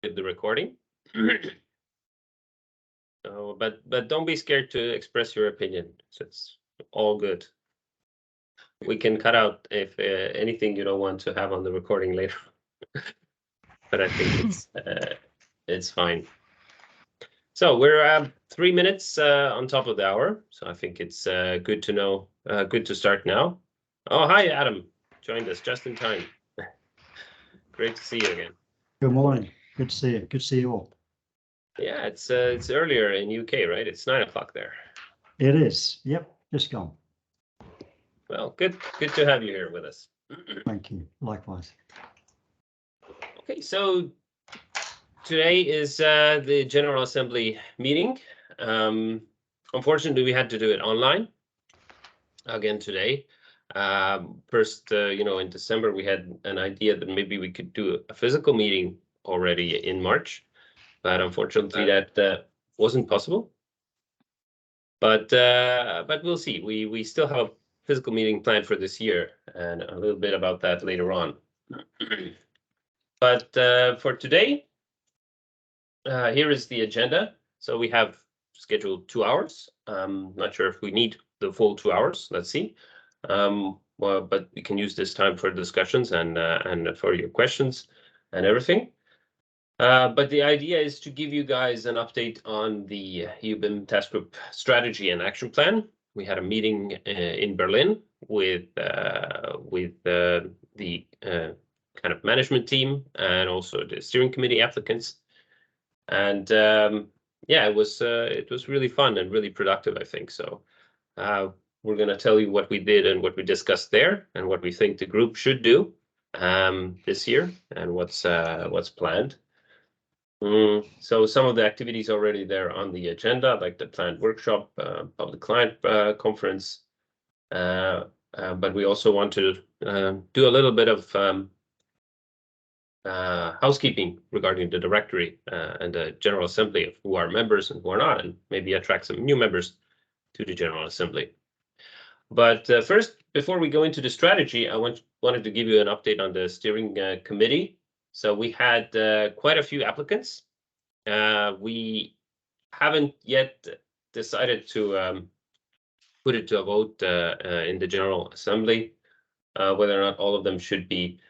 the recording. So, but don't be scared to express your opinion. So it's all good. We can cut out if anything you don't want to have on the recording later. But I think it's fine. So we're 3 minutes on top of the hour. So I think it's good to know, good to start now. Oh, hi, Adam. Joined us just in time. Great to see you again. Good morning. Good to see you. Good to see you all. Yeah, it's earlier in UK, right? It's 9 o'clock there. It is. Yep, just gone. Well, good to have you here with us. Thank you. Likewise. Okay, so today is the General Assembly meeting. Unfortunately, we had to do it online again today. First, in December, we had an idea that maybe we could do a physical meeting already in March, but unfortunately that wasn't possible. But we'll see. We still have a physical meeting planned for this year, and a little bit about that later on. But for today, here is the agenda. So we have scheduled 2 hours. Not sure if we need the full 2 hours. Let's see. Well, but we can use this time for discussions and for your questions and everything. But the idea is to give you guys an update on the BIM task group strategy and action plan. We had a meeting in Berlin with the kind of management team and also the steering committee applicants. And yeah, it was really fun and really productive, I think. So we're going to tell you what we did and what we discussed there and what we think the group should do this year and what's planned. So some of the activities already there on the agenda, like the planned workshop, public client conference. But we also want to do a little bit of housekeeping regarding the directory and the General Assembly of who are members and who are not, and maybe attract some new members to the General Assembly. But first, before we go into the strategy, I wanted to give you an update on the steering committee. So we had quite a few applicants. We haven't yet decided to put it to a vote in the General Assembly, whether or not all of them should be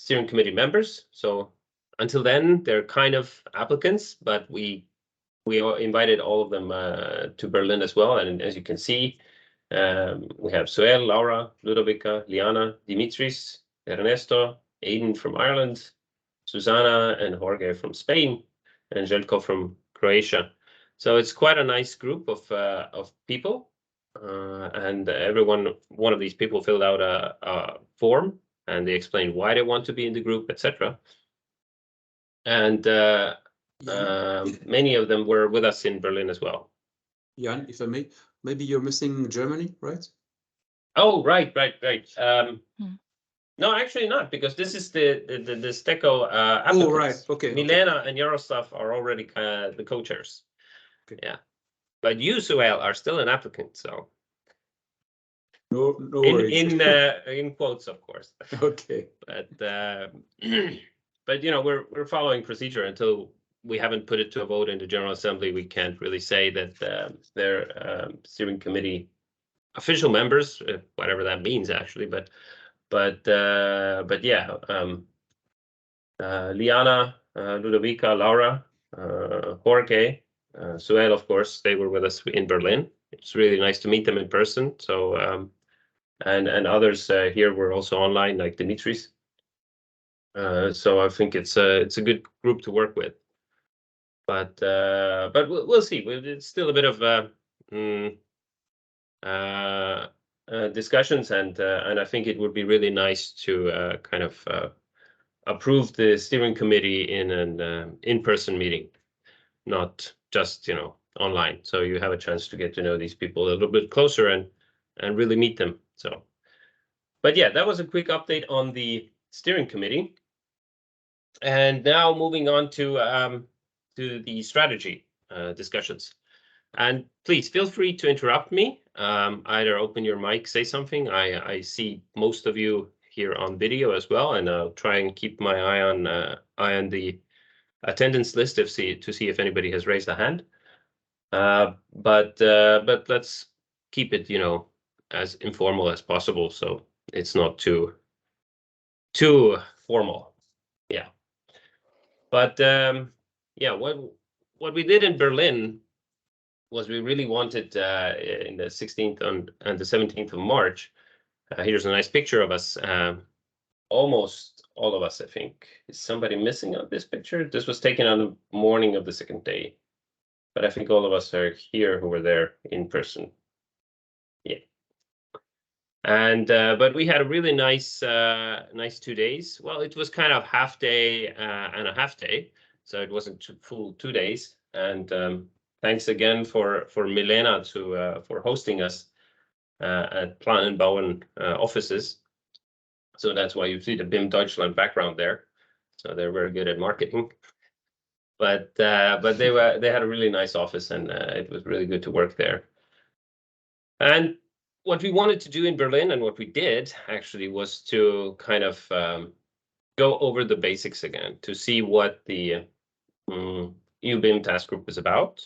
steering committee members. So until then, they're kind of applicants, but we invited all of them to Berlin as well. And as you can see, we have Suel, Laura, Ludovica, Liana, Dimitris, Ernesto, Aiden from Ireland, Susana and Jorge from Spain, and Željko from Croatia. So it's quite a nice group of people. And one of these people filled out a form, and they explained why they want to be in the group, etc. And many of them were with us in Berlin as well. Jan, if I may, maybe you're missing Germany, right? Oh, right. No, actually not, because this is the Steco applicants. Oh, right. Okay. Milena and Yaroslav are already the co-chairs. Okay. Yeah, but you, Suel, are still an applicant, so. No worries. In quotes, of course. Okay. But we're following procedure until we haven't put it to a vote in the General Assembly. We can't really say that they're steering committee official members, whatever that means, actually. But yeah, Liana, Ludovica, Laura, Jorge, Suel, of course, they were with us in Berlin. It's really nice to meet them in person. So and others here were also online, like Dimitris. So I think it's a good group to work with. But we'll see. It's still a bit of discussions, and I think it would be really nice to kind of approve the steering committee in an in-person meeting, not just online. So you have a chance to get to know these people a little bit closer and really meet them. So, but yeah, that was a quick update on the steering committee. And now moving on to the strategy discussions. And please feel free to interrupt me. Either open your mic, say something. I see most of you here on video as well, and I'll try and keep my eye on the attendance list to see if anybody has raised a hand. But let's keep it, as informal as possible, so it's not too formal. Yeah. But yeah, what we did in Berlin was we really wanted in the 16th and the 17th of March. Here's a nice picture of us. Almost all of us, I think. Is somebody missing on this picture? This was taken on the morning of the second day, but I think all of us are here who were there in person. Yeah. And but we had a really nice 2 days. Well, it was kind of half day and a half day, so it wasn't full 2 days. And thanks again for Milena for hosting us at Plan and Bauen offices. So that's why you see the BIM Deutschland background there. So they're very good at marketing. But they had a really nice office, and it was really good to work there. And what we wanted to do in Berlin, and what we did actually, was to kind of go over the basics again, to see what the EU-BIM task group is about,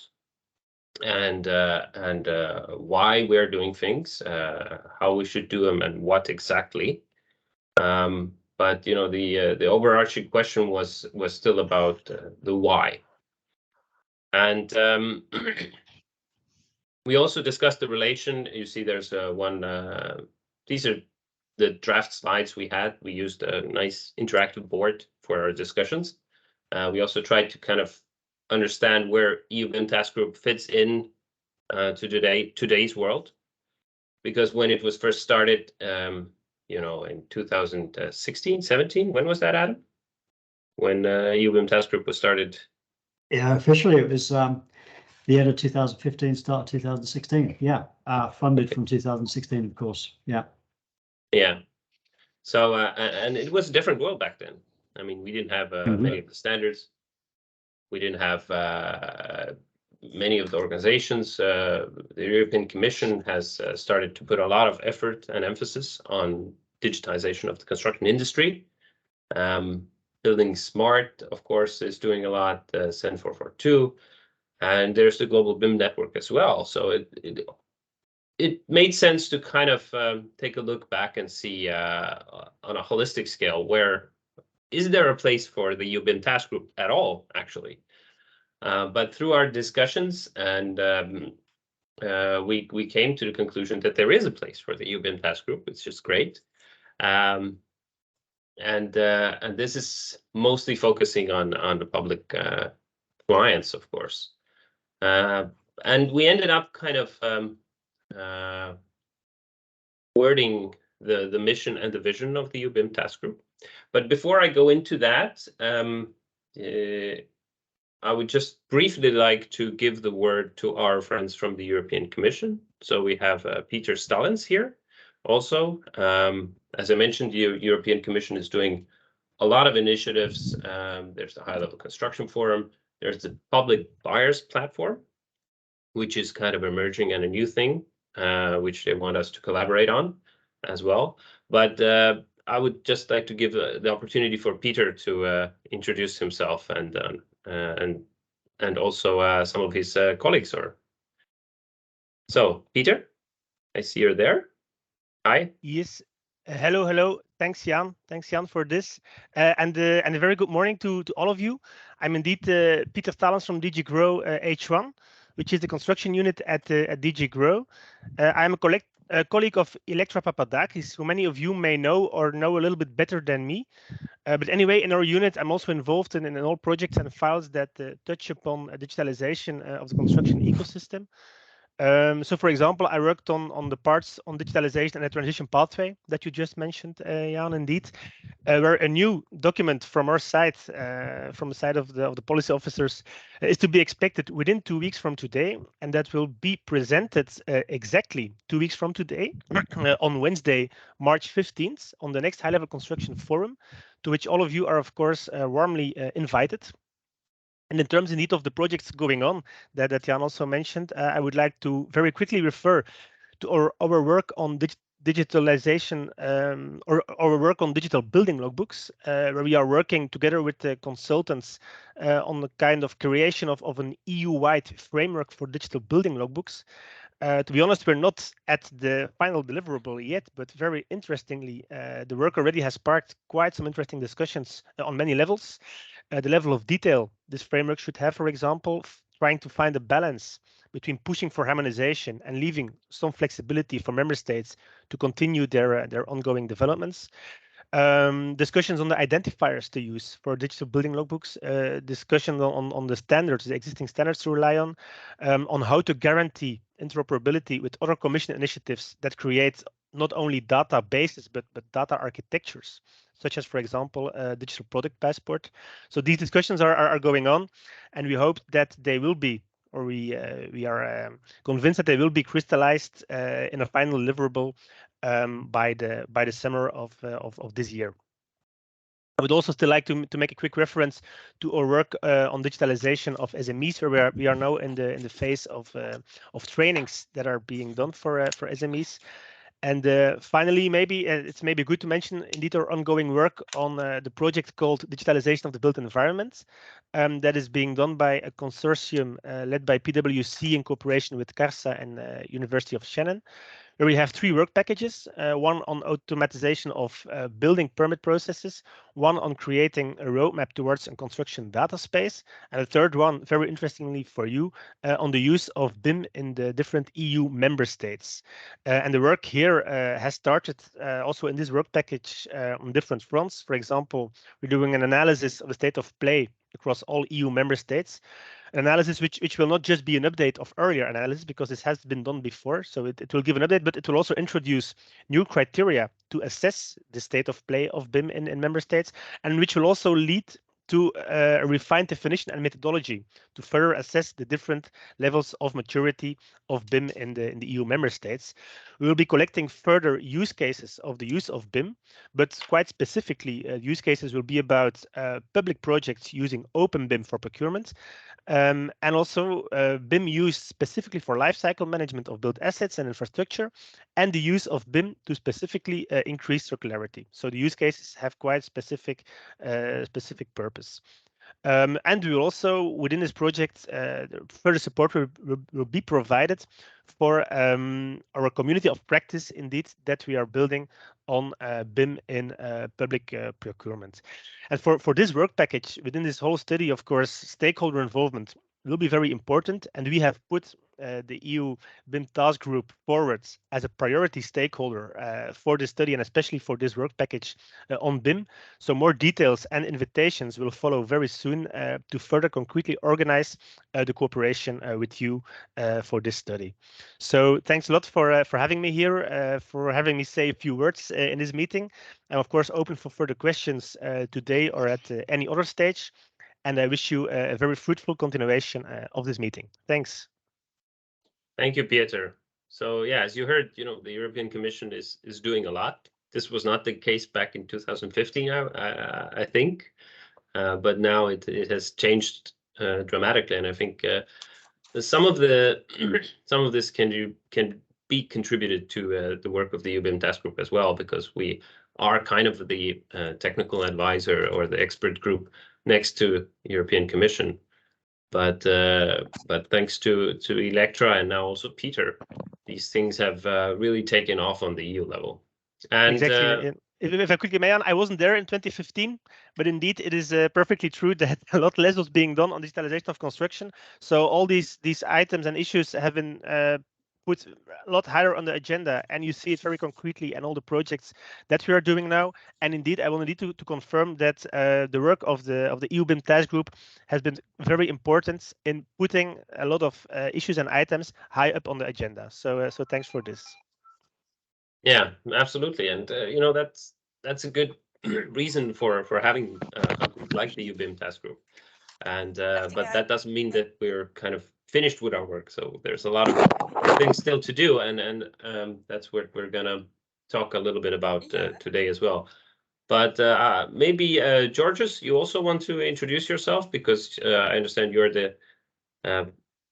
and why we're doing things, how we should do them, and what exactly. But the overarching question was still about the why. And we also discussed the relation. You see, there's one. These are the draft slides we had. We used a nice interactive board for our discussions. We also tried to kind of understand where EU-BIM task group fits in to today's world, because when it was first started, in 2016, 17, when was that, Adam? When EU-BIM task group was started? Yeah, officially it was the end of 2015, start 2016. Yeah, funded from 2016, of course. Yeah. Yeah. So and it was a different world back then. I mean, we didn't have many of the standards. We didn't have many of the organizations. The European Commission has started to put a lot of effort and emphasis on digitization of the construction industry. Building Smart, of course, is doing a lot, SEN 442, and there's the global BIM network as well. So it made sense to kind of take a look back and see on a holistic scale, where is there a place for the EU-BIM task group at all, actually? But through our discussions, and we came to the conclusion that there is a place for the EU-BIM task group. It's just great. And this is mostly focusing on the public clients, of course. And we ended up kind of wording the mission and the vision of the EU-BIM task group. But before I go into that, I would just briefly like to give the word to our friends from the European Commission. So we have Peter Stallins here also. As I mentioned, the European Commission is doing a lot of initiatives. There's the High-Level Construction Forum. There's the Public Buyers Platform, which is kind of emerging and a new thing, which they want us to collaborate on as well. But I would just like to give the opportunity for Peter to introduce himself and also some of his colleagues. So, Peter, I see you're there. Hi. Yes. Hello. Thanks, Jan. Thanks, Jan, for this. And a very good morning to all of you. I'm indeed Peter Stallins from DG Grow H1, which is the construction unit at DG Grow. I'm a colleague of Electra Papadakis, who many of you may know or know a little bit better than me. But anyway, in our unit, I'm also involved in all projects and files that touch upon digitalization of the construction ecosystem. So, for example, I worked on the parts on digitalization and the transition pathway that you just mentioned, Jan, indeed, where a new document from our side, from the side of the policy officers, is to be expected within 2 weeks from today, and that will be presented exactly 2 weeks from today, on Wednesday, March 15th, on the next High-Level Construction Forum, to which all of you are, of course, warmly invited. And in terms indeed of the projects going on that Jan also mentioned, I would like to very quickly refer to our work on digitalization or work on digital building logbooks, where we are working together with the consultants on the kind of creation of an EU-wide framework for digital building logbooks. To be honest, we're not at the final deliverable yet, but very interestingly, the work already has sparked quite some interesting discussions on many levels. The level of detail this framework should have, for example, trying to find a balance between pushing for harmonization and leaving some flexibility for member states to continue their ongoing developments. Discussions on the identifiers to use for digital building logbooks, discussion on the standards, the existing standards to rely on how to guarantee interoperability with other Commission initiatives that create not only databases, but data architectures, such as, for example, digital product passport. So these discussions are going on, and we hope that they will be, or we are convinced that they will be crystallized in a final deliverable by the summer of this year. I would also still like to make a quick reference to our work on digitalization of SMEs, where we are now in the phase of trainings that are being done for SMEs. And finally, maybe it's good to mention indeed our ongoing work on the project called Digitalization of the Built Environment, that is being done by a consortium led by PwC in cooperation with CARSA and University of Shannon, where we have 3 work packages, one on automatization of building permit processes, one on creating a roadmap towards a construction data space, and a third one, very interestingly for you, on the use of BIM in the different EU member states. And the work here has started also in this work package on different fronts. For example, we're doing an analysis of the state of play across all EU member states. Analysis which will not just be an update of earlier analysis, because this has been done before, so it will give an update, but it will also introduce new criteria to assess the state of play of BIM in member states, and which will also lead to a refined definition and methodology to further assess the different levels of maturity of BIM in the EU member states. We will be collecting further use cases of the use of BIM, but quite specifically, use cases will be about public projects using open BIM for procurement, and also BIM used specifically for lifecycle management of built assets and infrastructure, and the use of BIM to specifically increase circularity. So the use cases have quite specific purpose. And we will also, within this project, further support will be provided for our community of practice, indeed, that we are building on BIM in public procurement. And for this work package, within this whole study, of course, stakeholder involvement will be very important, and we have put the EU BIM task group forwards as a priority stakeholder for this study, and especially for this work package on BIM. So more details and invitations will follow very soon to further concretely organize the cooperation with you for this study. So thanks a lot for having me here, for having me say a few words in this meeting. I'm of course open for further questions today or at any other stage. And I wish you a very fruitful continuation of this meeting. Thanks. Thank you, Pieter. So yeah, as you heard, the European Commission is doing a lot. This was not the case back in 2015, I think, but now it has changed dramatically, and I think some of this can be contributed to the work of the EU-BIM task group as well, because we are kind of the technical advisor or the expert group next to European Commission. But thanks to Electra and now also Pieter, these things have really taken off on the EU level. And exactly. If I quickly may, I wasn't there in 2015, but indeed it is perfectly true that a lot less was being done on digitalization of construction. So all these items and issues have been put a lot higher on the agenda, and you see it very concretely in all the projects that we are doing now. And indeed, I will need to confirm that the work of the EU BIM task group has been very important in putting a lot of issues and items high up on the agenda. So thanks for this. Yeah, absolutely, and that's a good reason for having a group like the EU BIM task group. And but that doesn't mean that we're kind of finished with our work. So there's a lot of things still to do, and that's what we're gonna talk a little bit about today as well. But maybe Georges, you also want to introduce yourself, because I understand you're the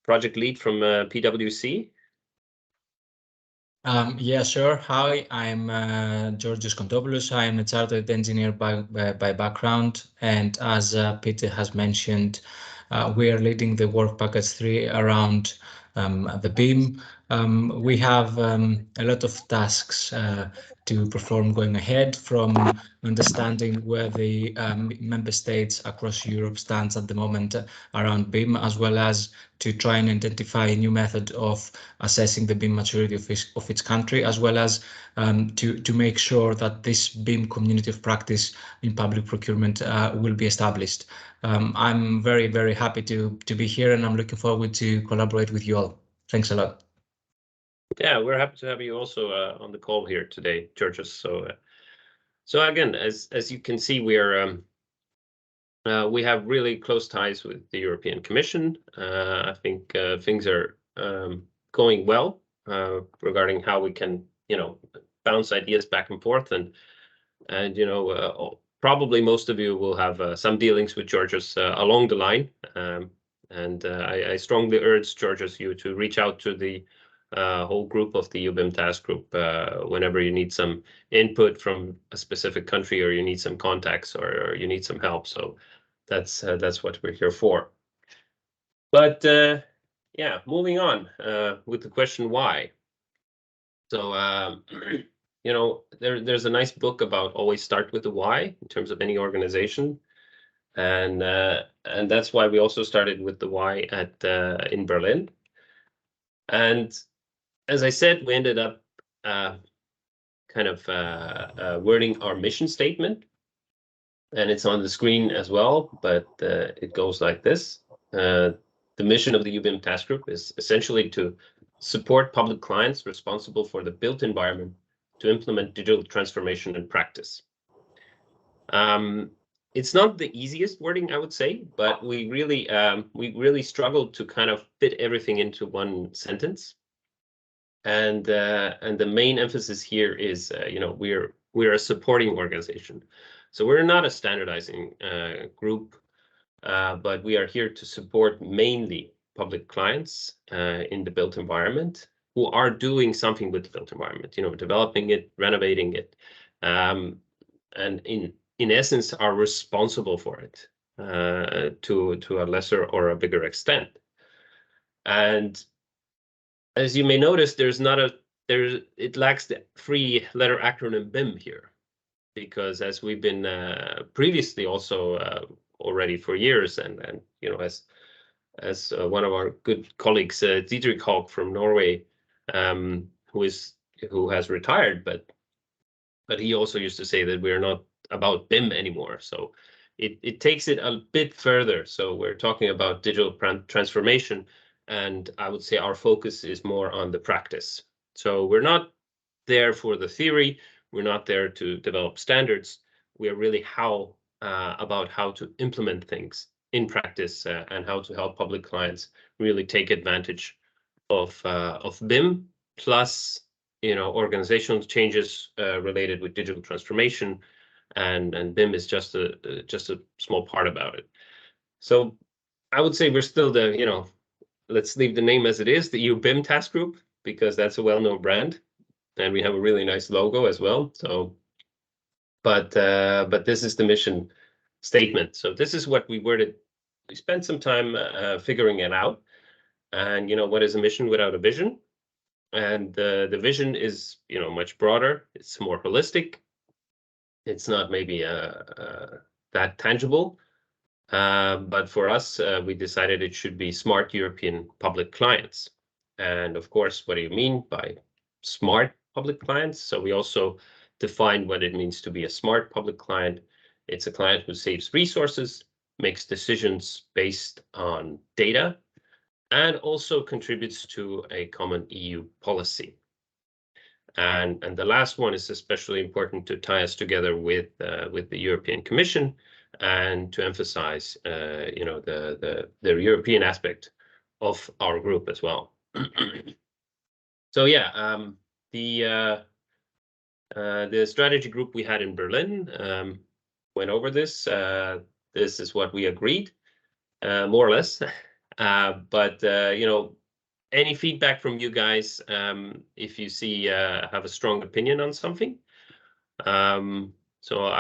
project lead from PwC. Yeah, sure. Hi, I'm Georgios Kontopoulos. I am a chartered engineer by background, and as Peter has mentioned, we are leading the work package 3 around the BIM. We have a lot of tasks to perform going ahead, from understanding where the member states across Europe stands at the moment around BIM, as well as to try and identify a new method of assessing the BIM maturity of its country, as well as to make sure that this BIM community of practice in public procurement will be established. I'm very, very happy to be here, and I'm looking forward to collaborate with you all. Thanks a lot. Yeah, we're happy to have you also on the call here today, Georgios. So again, as you can see, we have really close ties with the European Commission. I think things are going well regarding how we can, bounce ideas back and forth, and probably most of you will have some dealings with Georgios along the line. And I strongly urge Georgios you to reach out to the whole group of the UBIM task group whenever you need some input from a specific country, or you need some contacts, or you need some help. So that's what we're here for. But yeah, moving on with the question why. So there's a nice book about always start with the why in terms of any organization, and that's why we also started with the why in Berlin. And as I said, we ended up kind of wording our mission statement, and it's on the screen as well, but it goes like this. The mission of the UBIM task group is essentially to support public clients responsible for the built environment to implement digital transformation in practice. It's not the easiest wording, I would say, but we really struggled to kind of fit everything into one sentence. And the main emphasis here is, we're a supporting organization. So we're not a standardizing group, but we are here to support mainly public clients in the built environment who are doing something with the built environment, developing it, renovating it, and in essence are responsible for it to a lesser or a bigger extent. And as you may notice, it lacks the 3-letter acronym BIM here, because as we've been previously also already for years, and as one of our good colleagues, Dietrich Hogg from Norway, who has retired, but he also used to say that we're not about BIM anymore. So it takes it a bit further. So we're talking about digital transformation, and I would say our focus is more on the practice. So we're not there for the theory. We're not there to develop standards. We are really about how to implement things in practice and how to help public clients really take advantage of BIM, plus organizational changes related with digital transformation, and BIM is just a small part about it. So I would say we're still let's leave the name as it is, the UBIM task group, because that's a well-known brand, and we have a really nice logo as well. So, but this is the mission statement. So this is what we worded. We spent some time figuring it out, and what is a mission without a vision? And the vision is much broader. It's more holistic. It's not maybe that tangible, but for us, we decided it should be smart European public clients. And of course, what do you mean by smart public clients? So we also define what it means to be a smart public client. It's a client who saves resources, makes decisions based on data, and also contributes to a common EU policy. And the last one is especially important to tie us together with the European Commission, and to emphasize the European aspect of our group as well. So yeah, the strategy group we had in Berlin went over this. This is what we agreed, more or less. But any feedback from you guys, if you see have a strong opinion on something. So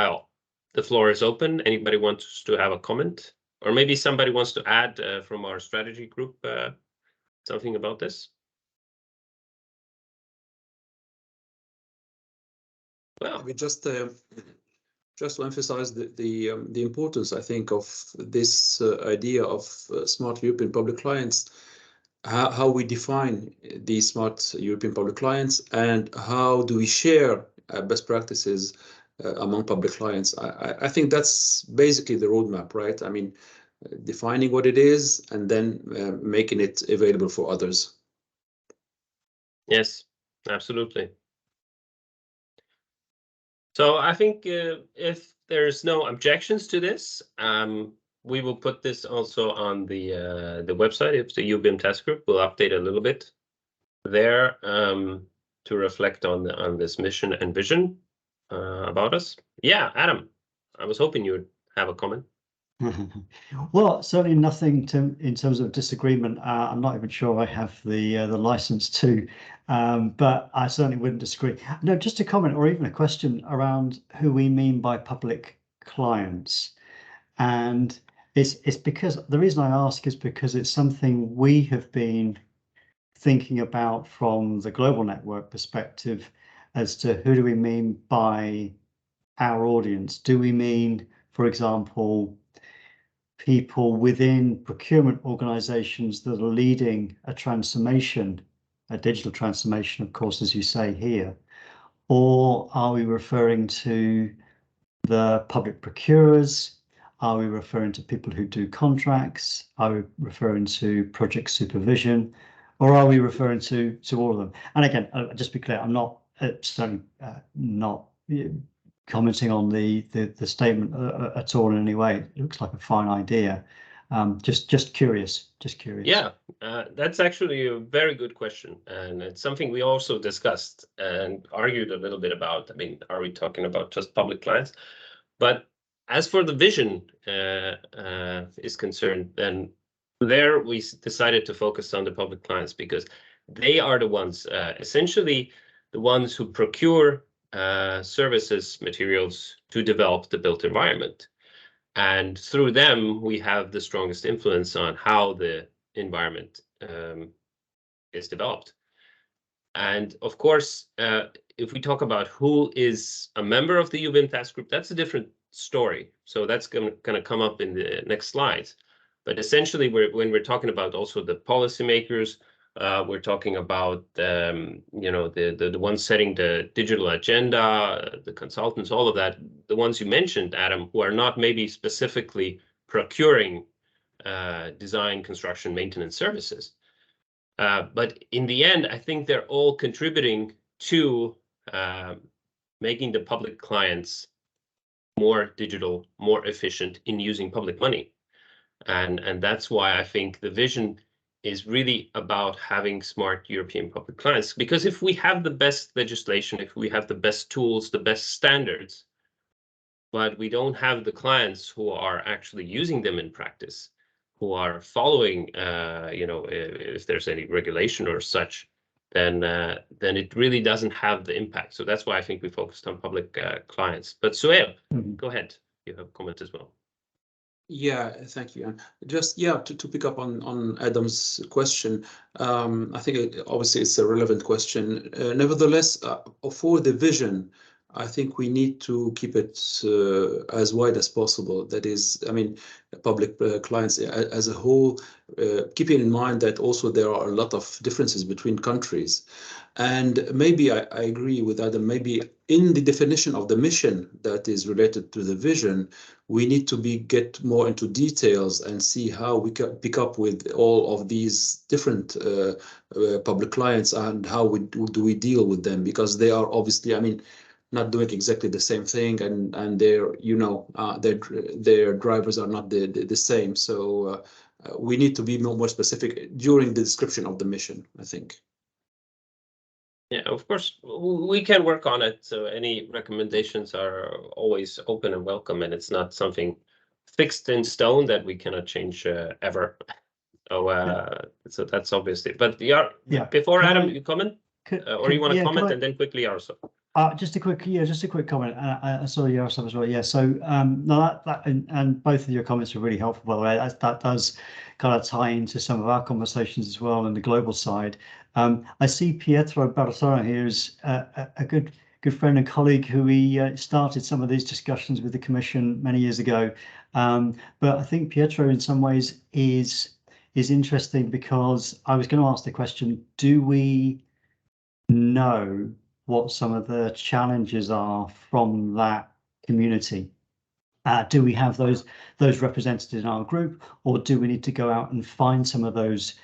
the floor is open. Anybody wants to have a comment, or maybe somebody wants to add from our strategy group something about this? Well, Maybe just to emphasize the importance, I think, of this idea of smart European public clients, how we define these smart European public clients, and how do we share best practices among public clients. I think that's basically the roadmap, right? I mean, defining what it is and then making it available for others. yes, absolutely. So I think if there's no objections to this, we will put this also on the website. If the UBIM task group will update a little bit there to reflect on this mission and vision about us. Yeah, Adam, I was hoping you would have a comment. Well, certainly nothing in terms of disagreement. I'm not even sure I have the license to, but I certainly wouldn't disagree. No, just a comment or even a question around who we mean by public clients. And it's because the reason I ask is because it's something we have been thinking about from the global network perspective as to who do we mean by our audience. Do we mean, for example, people within procurement organizations that are leading a transformation, a digital transformation, of course, as you say here? Or are we referring to the public procurers? Are we referring to people who do contracts? Are we referring to project supervision? Or are we referring to all of them? And again, just be clear, I'm not certainly not commenting on the statement at all in any way. It looks like a fine idea. Just curious. Yeah, that's actually a very good question, and it's something we also discussed and argued a little bit about. I mean, are we talking about just public clients? But as for the vision is concerned, then there we decided to focus on the public clients because they are the ones, essentially the ones who procure services, materials to develop the built environment. And through them, we have the strongest influence on how the environment is developed. And of course, if we talk about who is a member of the UBIM task group, that's a different story. So that's going to come up in the next slides. But essentially, when we're talking about also the policymakers, we're talking about the ones setting the digital agenda, the consultants, all of that, the ones you mentioned, Adam, who are not maybe specifically procuring design, construction, maintenance services. But in the end, I think they're all contributing to making the public clients more digital, more efficient in using public money. And that's why I think the vision is really about having smart European public clients. Because if we have the best legislation, if we have the best tools, the best standards, but we don't have the clients who are actually using them in practice, who are following, if there's any regulation or such, then it really doesn't have the impact. So that's why I think we focused on public clients. But Suhail, go ahead. You have a comment as well. Yeah, thank you. Just to pick up on Adam's question, I think obviously it's a relevant question. Nevertheless, for the vision, I think we need to keep it as wide as possible. That is, I mean, public clients as a whole, keeping in mind that also there are a lot of differences between countries. And maybe I agree with Adam, maybe in the definition of the mission that is related to the vision, we need to get more into details and see how we can pick up with all of these different public clients and how do we deal with them, because they are obviously, I mean, not doing exactly the same thing, and their drivers are not the same. So we need to be more specific during the description of the mission, I think. Yeah, of course, we can work on it. So any recommendations are always open and welcome, and it's not something fixed in stone that we cannot change ever. So that's obviously. But yeah, before Adam, you comment, or you want to comment, and then quickly Yaroslav. Just a quick comment. I saw Yaroslav as well. Yeah. So no, that and both of your comments were really helpful, by the way. That does kind of tie into some of our conversations as well on the global side. I see Pietro Bartolo here is a good friend and colleague who we started some of these discussions with the Commission many years ago. But I think Pietro, in some ways, is interesting because I was going to ask the question: do we know what some of the challenges are from that community? Do we have those represented in our group, or do we need to go out and find some of those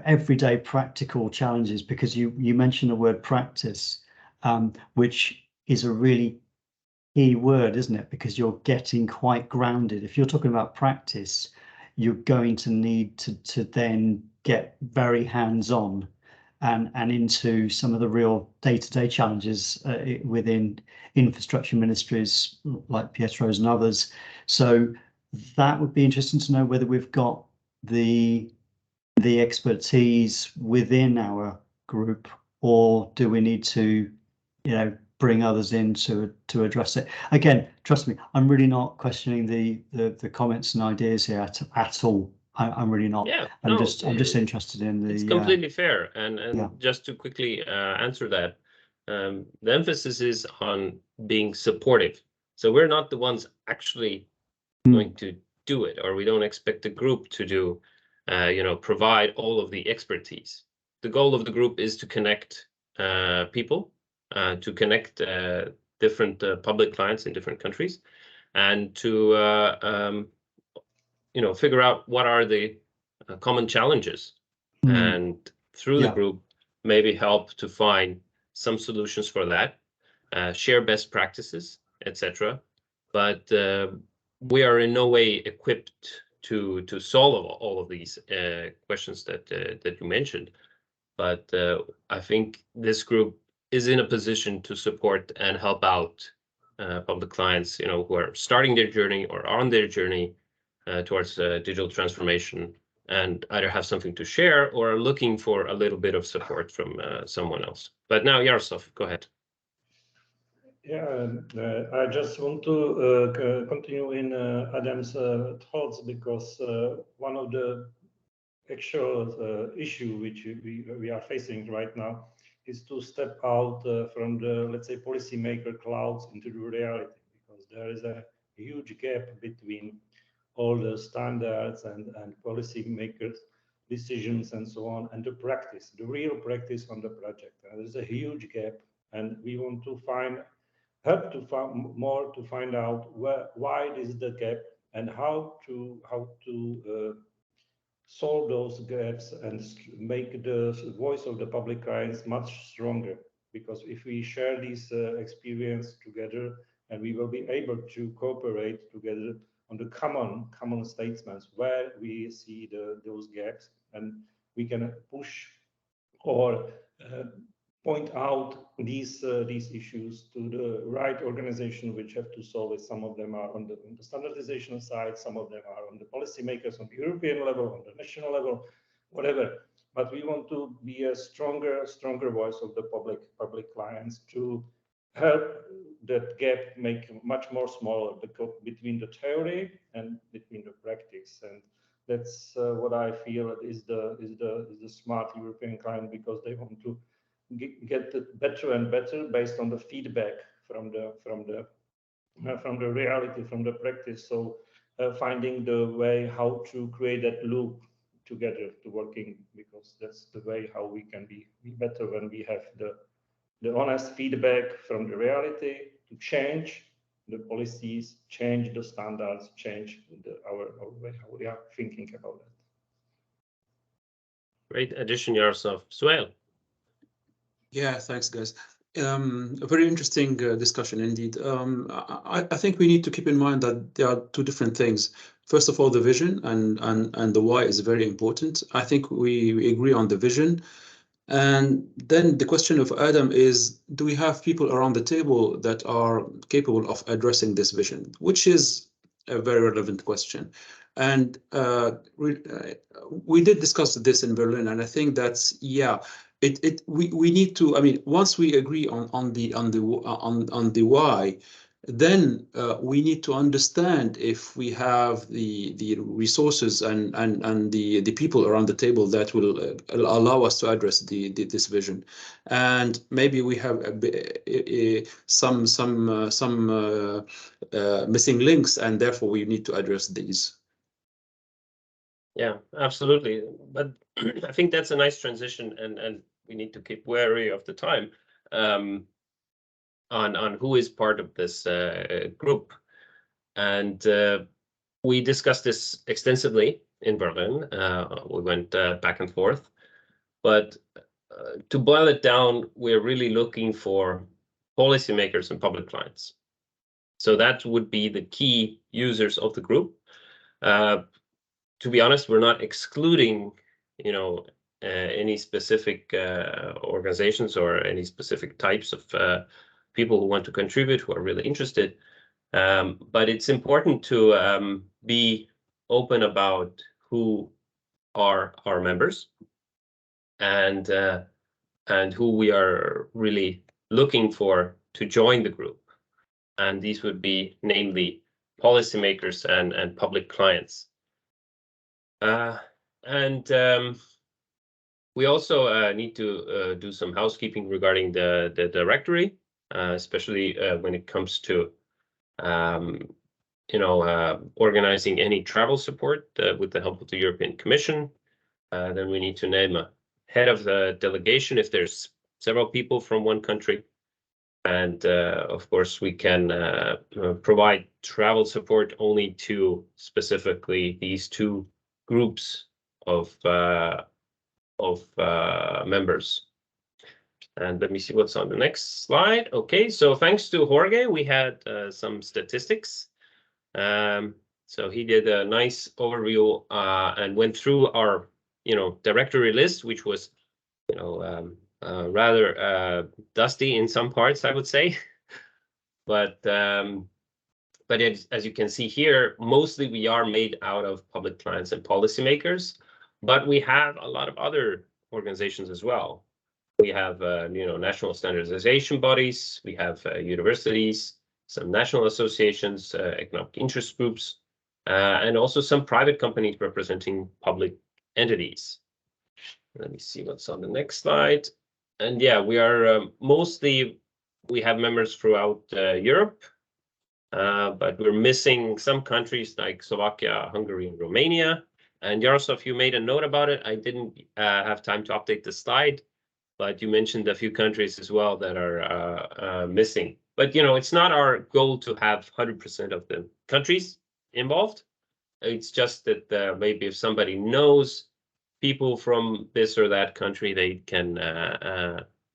everyday practical challenges? Because you mentioned the word practice, which is a really key word, isn't it? Because you're getting quite grounded. If you're talking about practice, you're going to need to then get very hands-on and into some of the real day-to-day challenges within infrastructure ministries like Pietro's and others. So that would be interesting to know whether we've got the expertise within our group, or do we need to, bring others in to address it. Again, trust me, I'm really not questioning the comments and ideas here at all. I'm really not. Yeah, I'm just interested in the. It's completely fair, and just to quickly answer that, the emphasis is on being supportive. So we're not the ones actually going to do it, or we don't expect the group to do, provide all of the expertise. The goal of the group is to connect people, to connect different public clients in different countries, and to figure out what are the common challenges, and through the group maybe help to find some solutions for that, share best practices, etc. But we are in no way equipped to solve all of these questions that you mentioned. But I think this group is in a position to support and help out public clients, who are starting their journey or on their journey towards digital transformation, and either have something to share or are looking for a little bit of support from someone else. But now, Yaroslav, go ahead. Yeah, I just want to continue in Adam's thoughts, because one of the actual issue which we are facing right now is to step out from the, let's say, policymaker clouds into the reality, because there is a huge gap between all the standards and policy makers decisions and so on, and the practice, the real practice on the project. And there's a huge gap, and we want to help to find more, to find out why is the gap, and how to solve those gaps and make the voice of the public clients much stronger. Because if we share this experience together, and we will be able to cooperate together on the common statements where we see those gaps, and we can push or point out these issues to the right organization which have to solve it. Some of them are on the standardization side, some of them are on the policymakers on the European level, on the national level, whatever. But we want to be a stronger voice of the public clients to help that gap make much more smaller between the theory and between the practice. And that's what I feel is the smart European client, because they want to get it better and better based on the feedback from the reality, from the practice. So finding the way how to create that loop together to working, because that's the way how we can be better, when we have the honest feedback from the reality to change the policies, change the standards, change our way how we are thinking about it. Great addition, Yaroslav. Suhail. Yeah, thanks, guys. A very interesting discussion indeed. I think we need to keep in mind that there are two different things. First of all, the vision and the why is very important. I think we agree on the vision. And then the question of Adam is, do we have people around the table that are capable of addressing this vision, which is a very relevant question. And we did discuss this in Berlin, and I think that's, yeah, we need to, I mean, once we agree on the why, then we need to understand if we have the resources and the people around the table that will allow us to address this vision. And maybe we have some missing links, and therefore we need to address these. Yeah, absolutely. But I think that's a nice transition, and we need to keep wary of the time on who is part of this group. And we discussed this extensively in Berlin. We went back and forth. But to boil it down, we're really looking for policymakers and public clients. So that would be the key users of the group. To be honest, we're not excluding, any specific organizations or any specific types of people who want to contribute, who are really interested. But it's important to be open about who are our members and who we are really looking for to join the group. And these would be namely policymakers and public clients. We also need to do some housekeeping regarding the directory, especially when it comes to organizing any travel support with the help of the European Commission. Then we need to name a head of the delegation if there's several people from one country. And of course, we can provide travel support only to specifically these two groups of members. And let me see what's on the next slide. Okay, so thanks to Jorge, we had some statistics. So he did a nice overview and went through our, directory list, which was, rather dusty in some parts, I would say. But as you can see here, mostly we are made out of public clients and policymakers, but we have a lot of other organizations as well. We have, national standardization bodies, we have universities, some national associations, economic interest groups, and also some private companies representing public entities. Let me see what's on the next slide. And yeah, we are we have members throughout Europe, but we're missing some countries like Slovakia, Hungary, and Romania. And Yaroslav, you made a note about it. I didn't have time to update the slide, but you mentioned a few countries as well that are missing. But, it's not our goal to have 100% of the countries involved. It's just that maybe if somebody knows people from this or that country, they can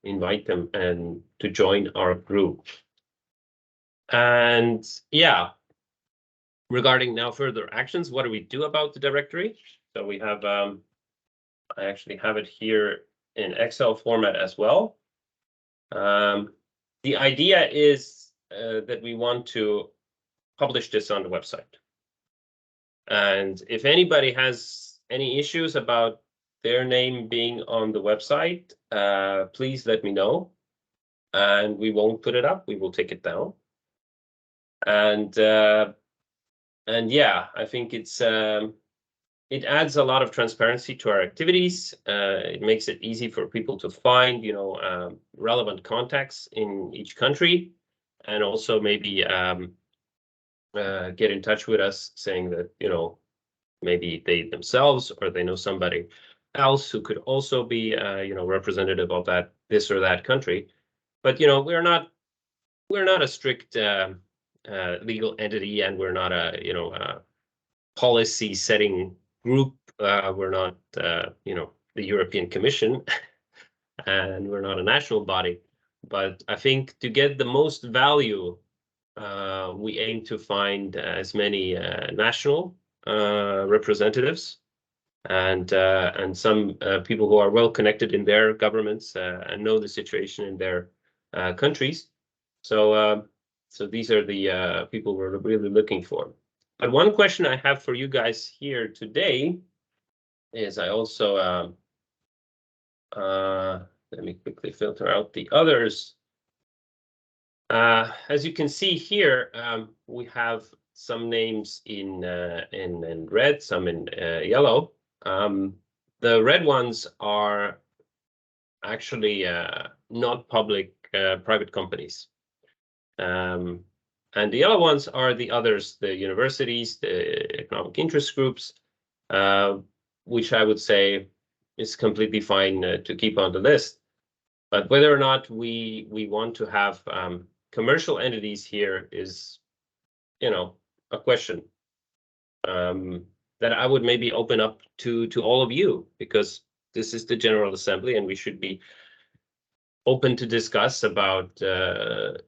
invite them and to join our group. And yeah, regarding now further actions, what do we do about the directory? So we have, I actually have it here in Excel format as well. The idea is that we want to publish this on the website. And if anybody has any issues about their name being on the website, please let me know. And we won't put it up, we will take it down. And yeah, I think it adds a lot of transparency to our activities. It makes it easy for people to find, relevant contacts in each country, and also maybe get in touch with us saying that, maybe they themselves or they know somebody else who could also be, representative of this or that country. But, we're not a strict legal entity, and we're not a policy setting group. We're not, the European Commission, and we're not a national body. But I think to get the most value, we aim to find as many national representatives and some people who are well connected in their governments and know the situation in their countries. So these are the people we're really looking for. But one question I have for you guys here today is I also let me quickly filter out the others. As you can see here, we have some names in red, some in yellow. The red ones are actually not public private companies. And the yellow ones are the others, the universities, the economic interest groups, which I would say is completely fine to keep on the list. But whether or not we want to have commercial entities here is, you know, a question that I would maybe open up to all of you, because this is the General Assembly and we should be open to discuss about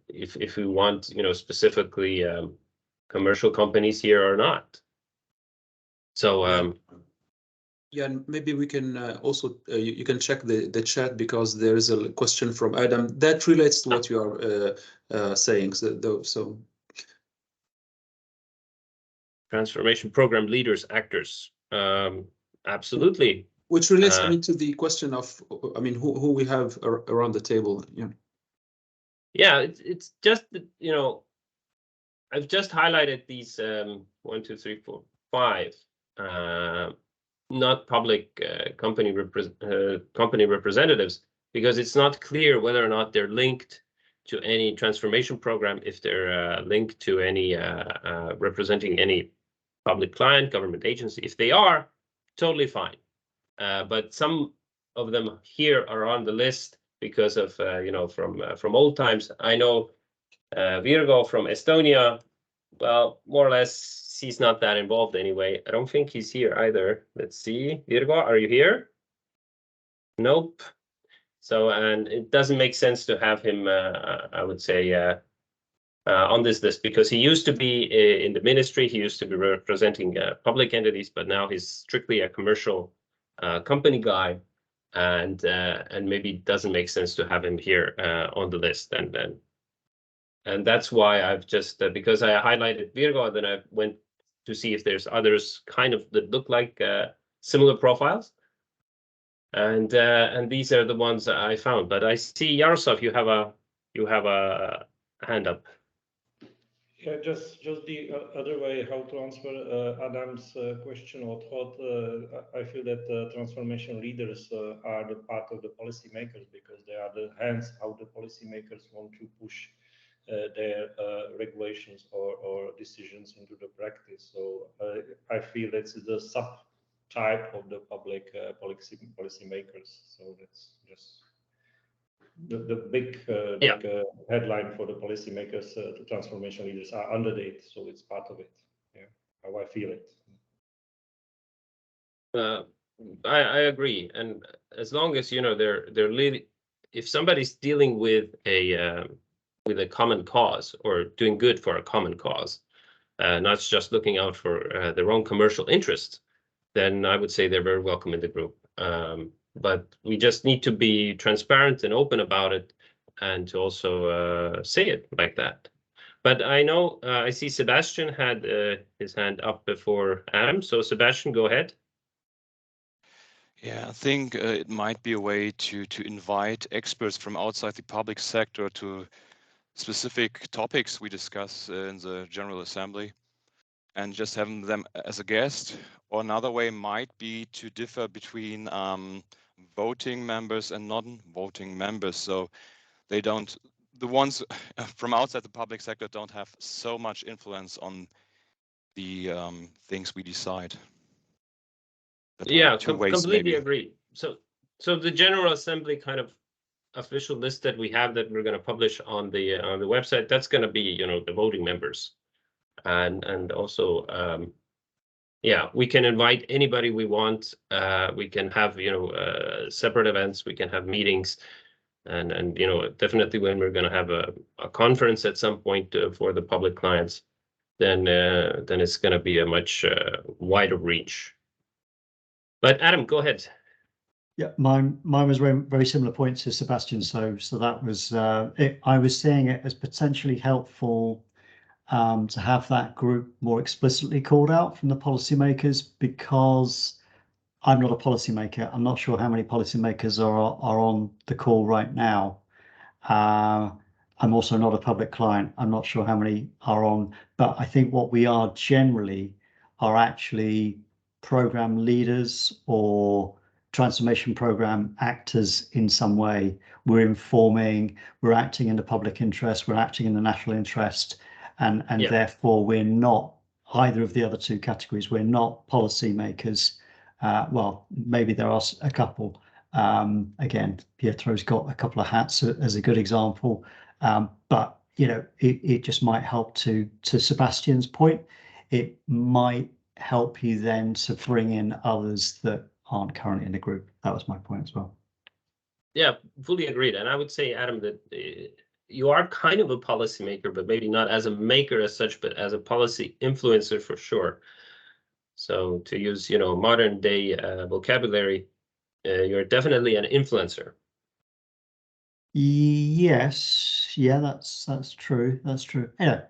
if we want, you know, specifically commercial companies here or not. So yeah, and maybe we can also you can check the chat, because there is a question from Adam that relates to what you are saying. So transformation program leaders, actors, absolutely. Which relates, I mean, to the question of, I mean, who we have around the table. Yeah. Yeah, it's just that, you know, I've just highlighted these 1, 2, 3, 4, 5 not public company representatives, because it's not clear whether or not they're linked to any transformation program, if they're linked to any representing any public client, government agency. If they are, totally fine. But some of them here are on the list because of you know, from old times. I know Virgo from Estonia. Well, more or less, he's not that involved anyway. I don't think he's here either. Let's see. Virgo, are you here? Nope. So, and it doesn't make sense to have him, I would say, on this list, because he used to be in the ministry. He used to be representing public entities, but now he's strictly a commercial company guy, and maybe it doesn't make sense to have him here on the list. And that's why I've just because I highlighted Virgo, then I went to see if there's others kind of that look like similar profiles, and these are the ones I found. But I see, Yaroslav, you have a hand up. Yeah, just the other way how to answer Adam's question or thought. I feel that transformation leaders are the part of the policymakers, because they are the hands how the policymakers want to push their regulations or decisions into the practice. So I feel that's the subtype of the public policymakers. So that's just the big headline for the policymakers. The transformation leaders are under it, so it's part of it. Yeah, how I feel it. I agree, and as long as, you know, they're leading, if somebody's dealing with a common cause or doing good for a common cause, not just looking out for their own commercial interests, then I would say they're very welcome in the group. But we just need to be transparent and open about it, and to also say it like that. But I know I see Sebastian had his hand up before Adam. So Sebastian, go ahead. Yeah, I think it might be a way to invite experts from outside the public sector to specific topics we discuss in the General Assembly, and just having them as a guest. Or another way might be to differ between voting members and non-voting members, so they don't, the ones from outside the public sector don't have so much influence on the things we decide. Yeah, completely agree. So the General Assembly kind of official list that we have that we're going to publish on the website, that's going to be, you know, the voting members, and also yeah, we can invite anybody we want. We can have, you know, separate events. We can have meetings, and you know, definitely when we're going to have a conference at some point for the public clients, then it's going to be a much wider reach. But Adam, go ahead. Yeah, mine was very, very similar point to Sebastian. So that was it. I was seeing it as potentially helpful to have that group more explicitly called out from the policymakers, because I'm not a policymaker. I'm not sure how many policymakers are on the call right now. I'm also not a public client. I'm not sure how many are on, but I think what we are generally are actually program leaders or transformation program actors in some way. We're informing, we're acting in the public interest, we're acting in the national interest, and Yeah. therefore we're not either of the other two categories. We're not policymakers. Well, maybe there are a couple. Again, Pietro's got a couple of hats as a good example, but you know, it just might help to Sebastian's point. It might help you then to bring in others that aren't currently in the group. That was my point as well. Yeah, fully agreed. And I would say, Adam, that you are kind of a policymaker, but maybe not as a maker as such, but as a policy influencer for sure. So to use, you know, modern day vocabulary, you're definitely an influencer. Yes, yeah, that's true. That's true. Yeah,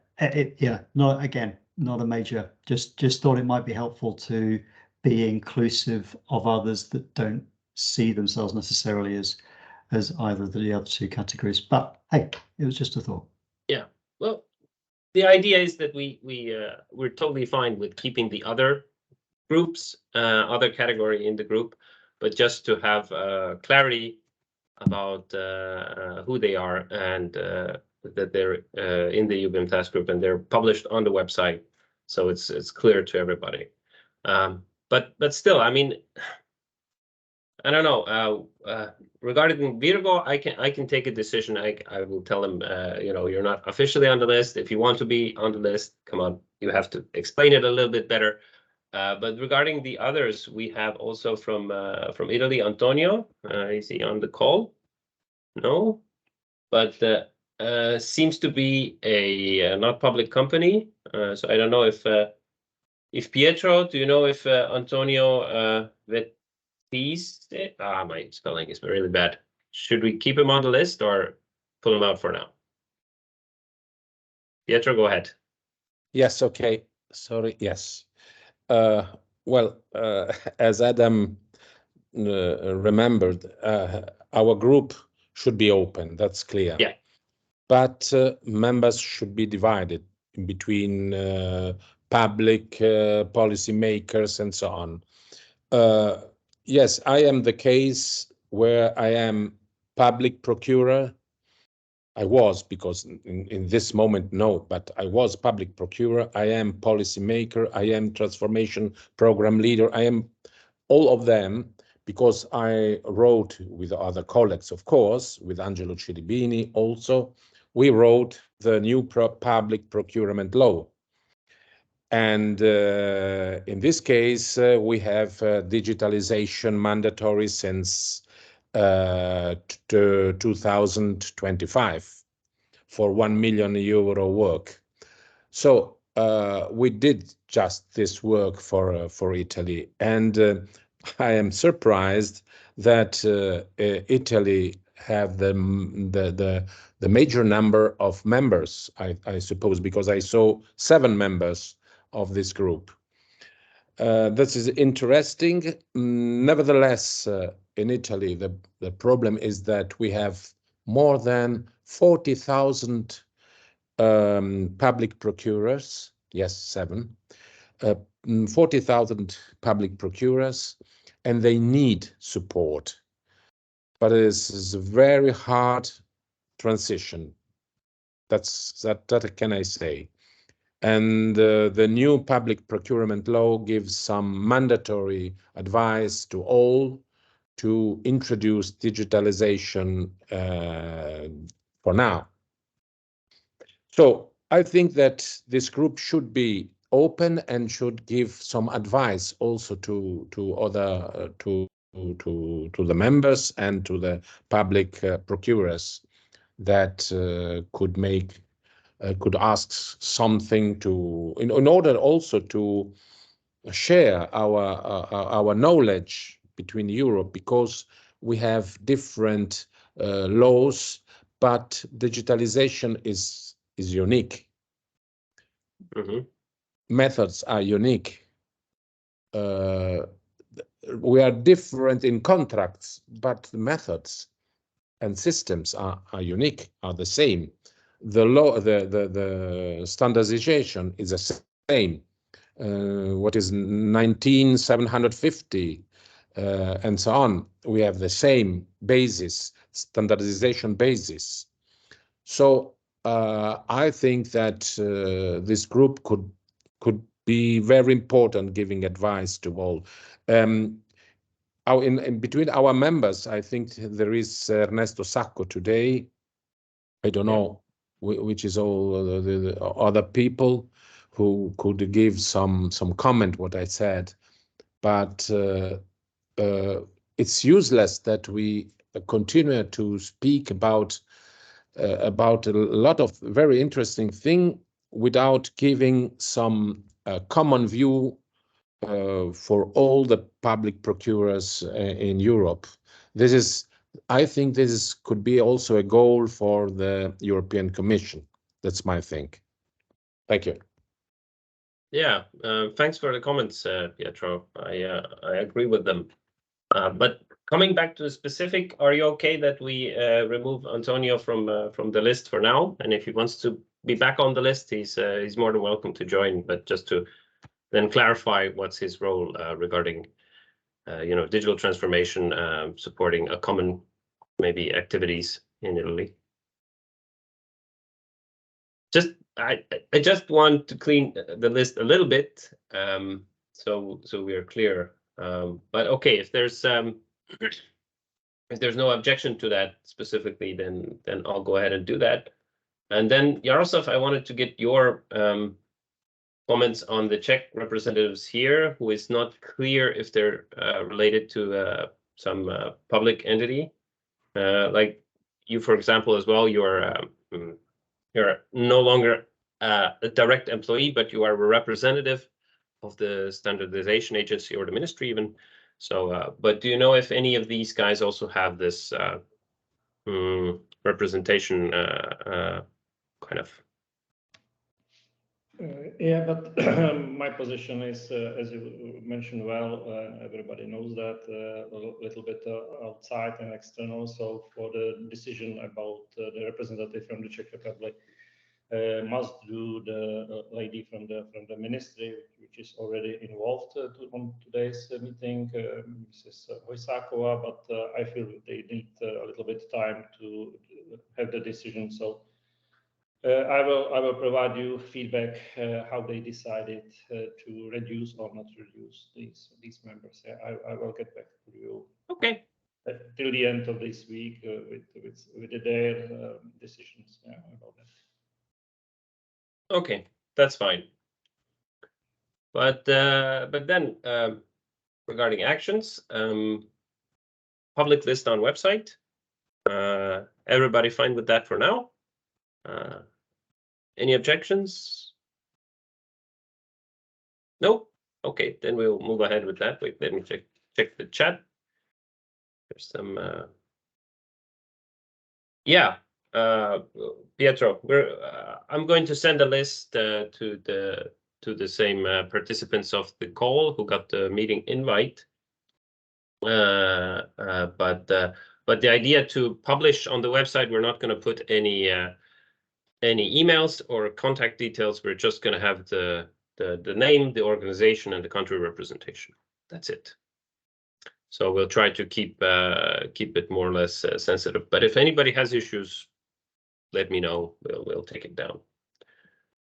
yeah, not again, not a major. Just thought it might be helpful to be inclusive of others that don't see themselves necessarily as either of the other two categories. But hey, it was just a thought. Yeah, well, the idea is that we're totally fine with keeping the other groups, other category in the group, but just to have clarity about who they are and that they're in the UBIM task group and they're published on the website, so it's clear to everybody. But still, I mean, I don't know. Regarding Virgo, I can take a decision. I will tell him, you know, you're not officially on the list. If you want to be on the list, come on, you have to explain it a little bit better. But regarding the others, we have also from Italy, Antonio. Is he on the call? No, but seems to be a not public company. So I don't know if Pietro, do you know if Antonio Vettiste? My spelling is really bad. Should we keep him on the list or pull him out for now? Pietro, go ahead. Yes, okay. Sorry, yes. Well, as Adam remembered, our group should be open, that's clear. Yeah. But members should be divided in between public policy makers and so on. Yes, I am the case where I am public procurer. I was, because in this moment, no, but I was public procurer. I am policy maker. I am transformation program leader. I am all of them, because I wrote with other colleagues, of course, with Angelo Ciribini also. We wrote the new public procurement law. And in this case, we have digitalization mandatory since 2025 for €1 million work. So we did just this work for Italy, and I am surprised that Italy have the major number of members. I suppose because I saw 7 members of this group. This is interesting. Nevertheless, in Italy, the problem is that we have more than 40,000 public procurers. Yes, 7. 40,000 public procurers, and they need support. But it is a very hard transition. That can I say. And the new public procurement law gives some mandatory advice to all to introduce digitalization for now. So I think that this group should be open and should give some advice also to other to the members and to the public procurers that could ask something in order also to share our knowledge between Europe, because we have different laws, but digitalization is unique. methods are unique. We are different in contracts, but the methods and systems are unique, are the same. The law, the standardization is the same. What is 19750 and so on. We have the same basis, standardization basis. So I think that this group could be very important, giving advice to all. In between our members, I think there is Ernesto Sacco today. I don't know which is all the other people who could give some comment what I said, but it's useless that we continue to speak about a lot of very interesting thing without giving some common view for all the public procurers in Europe. I think this could be also a goal for the European Commission. That's my thing. Thank you. Yeah, thanks for the comments, Pietro. I agree with them. But coming back to the specific, are you okay that we remove Antonio from the list for now? And if he wants to be back on the list, he's more than welcome to join. But just to then clarify what's his role regarding digital transformation, supporting a common maybe activities in Italy. I just want to clean the list a little bit, so we are clear. But okay, if there's no objection to that specifically, then I'll go ahead and do that. And then Yaroslav, I wanted to get your comments on the Czech representatives here, who is not clear if they're related to some public entity, like you, for example, as well. You're no longer a direct employee, but you are a representative of the standardization agency or the ministry even. So, but do you know if any of these guys also have this representation kind of? Yeah, but my position is, as you mentioned well, everybody knows that, a little bit outside and external. So for the decision about the representative from the Czech Republic, must do the lady from the ministry, which is already involved on today's meeting, Mrs. Hojsáková, but I feel they need a little bit time to have the decision. So I will provide you feedback how they decided to reduce or not reduce these members. Yeah, I will get back to you. Okay. Till the end of this week with their decisions about that. Okay, that's fine. But then regarding actions, public list on website. Everybody fine with that for now? Any objections? No? Okay, then we'll move ahead with that. Wait, let me check the chat. There's some Pietro, I'm going to send a list to the same participants of the call who got the meeting invite. But the idea to publish on the website, we're not going to put any emails or contact details. We're just going to have the name, the organization, and the country representation. That's it. So we'll try to keep it more or less sensitive. But if anybody has issues, let me know. We'll take it down.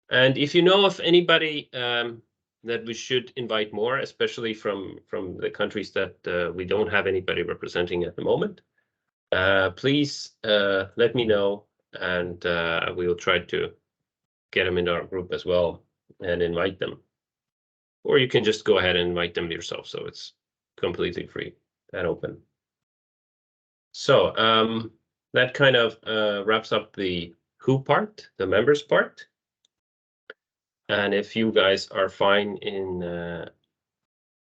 And if you know of anybody that we should invite more, especially from the countries that we don't have anybody representing at the moment, please let me know, and we'll try to get them in our group as well and invite them. Or you can just go ahead and invite them yourself, so it's completely free and open. So that kind of wraps up the who part, the members part. And if you guys are fine in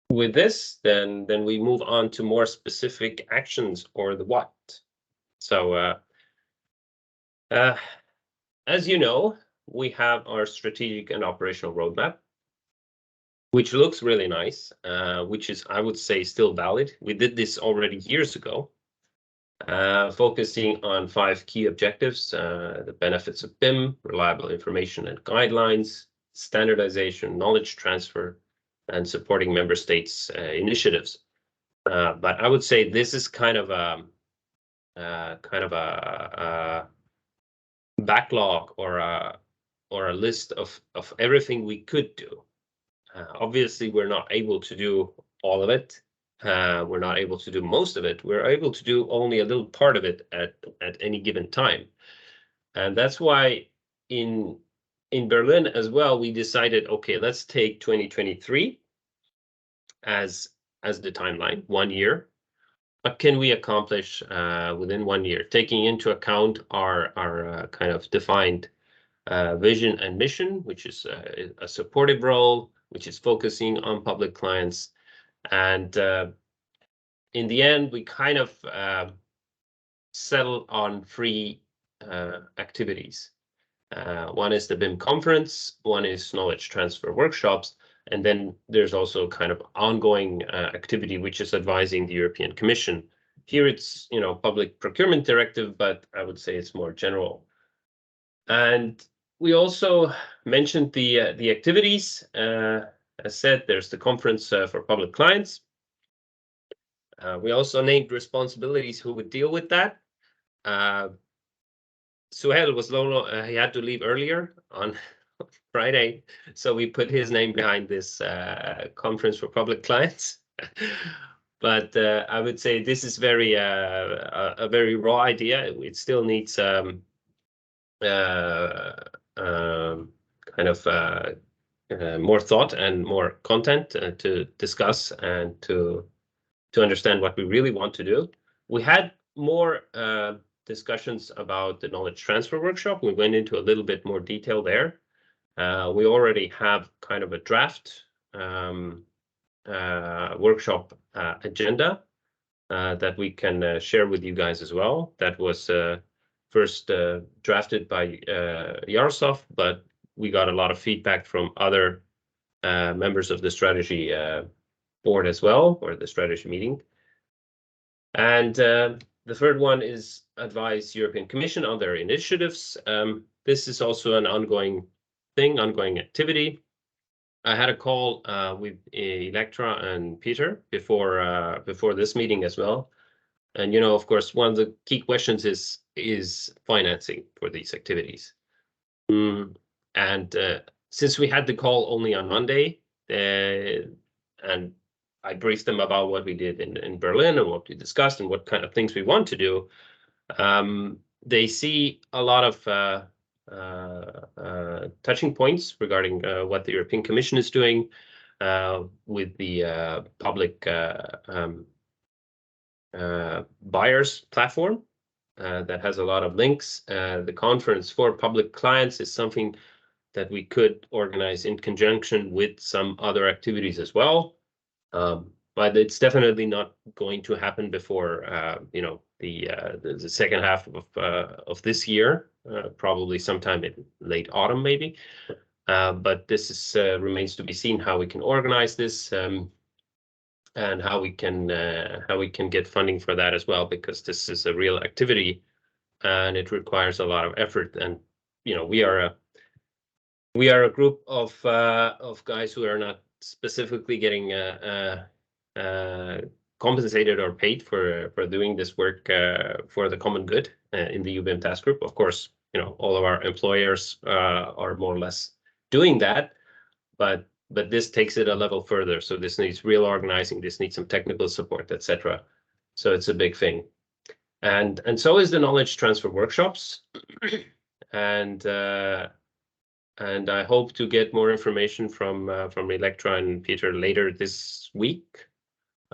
with this, then we move on to more specific actions, or the what. So as you know, we have our strategic and operational roadmap, which looks really nice, which is, I would say, still valid. We did this already years ago, focusing on 5 key objectives: the benefits of BIM, reliable information and guidelines, standardization, knowledge transfer, and supporting member states' initiatives. But I would say this is kind of a backlog or a list of everything we could do. Obviously, we're not able to do all of it. We're not able to do most of it. We're able to do only a little part of it at any given time. And that's why in Berlin as well, we decided, okay, let's take 2023 as the timeline, 1 year. What can we accomplish within 1 year, taking into account our kind of defined vision and mission, which is a supportive role, which is focusing on public clients. And in the end, we kind of settled on 3 activities. One is the BIM conference, one is knowledge transfer workshops, and then there's also kind of ongoing activity, which is advising the European Commission. Here it's, public procurement directive, but I would say it's more general. And we also mentioned the activities. As said, there's the conference for public clients. We also named responsibilities who would deal with that. Suhail was he had to leave earlier on Friday, so we put his name behind this conference for public clients. But I would say this is a very raw idea. It still needs kind of more thought and more content to discuss and to understand what we really want to do. We had more discussions about the knowledge transfer workshop. We went into a little bit more detail there. We already have kind of a draft workshop agenda that we can share with you guys as well. That was first drafted by Yaroslav, but we got a lot of feedback from other members of the strategy board as well, or the strategy meeting. And the third one is advise European Commission on their initiatives. This is also an ongoing activity. I had a call with Electra and Peter before this meeting as well. And of course, one of the key questions is financing for these activities. And since we had the call only on Monday, and I briefed them about what we did in Berlin and what we discussed and what kind of things we want to do, they see a lot of touching points regarding what the European Commission is doing with the public buyers platform that has a lot of links. The conference for public clients is something that we could organize in conjunction with some other activities as well. But it's definitely not going to happen before the second half of this year, probably sometime in late autumn, maybe. But this remains to be seen how we can organize this and how we can get funding for that as well, because this is a real activity and it requires a lot of effort. And we are a group of guys who are not specifically getting compensated or paid for doing this work for the common good in the UBIM task group. Of course, all of our employers are more or less doing that, but this takes it a level further. So this needs real organizing. This needs some technical support, etc. So it's a big thing, and so is the knowledge transfer workshops, and I hope to get more information from Electra and Peter later this week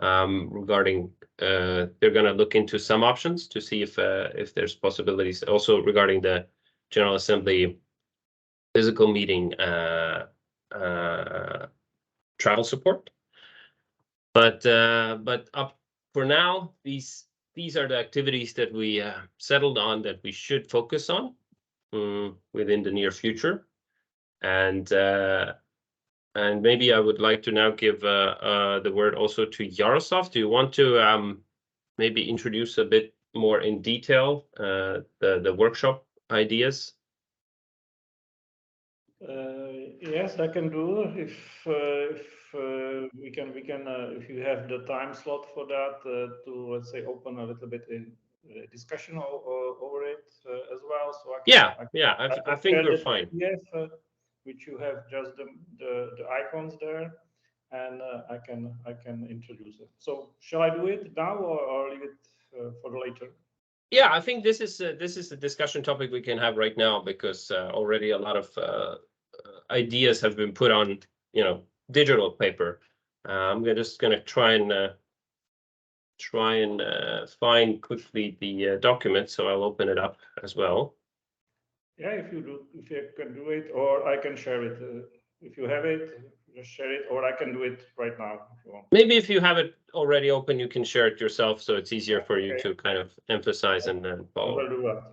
regarding. They're going to look into some options to see if there's possibilities also regarding the General Assembly physical meeting travel support. But up for now, these are the activities that we settled on that we should focus on. within the near future. And maybe I would like to now give the word also to Yaroslav. Do you want to maybe introduce a bit more in detail the workshop ideas? Yes, I can do. If we can, if you have the time slot for that, to let's say open a little bit in discussion over it as well. So I can, I think we're the fine. PDF, which you have just the icons there, and I can introduce it. So shall I do it now or leave it for later? Yeah, I think this is a discussion topic we can have right now, because already a lot of ideas have been put on, digital paper. I'm just gonna try and find quickly the document, so I'll open it up as well. Yeah, if you can do it, or I can share it. If you have it, just share it, or I can do it right now if you want. Maybe if you have it already open, you can share it yourself, so it's easier for you to kind of emphasize and then follow. I will do that.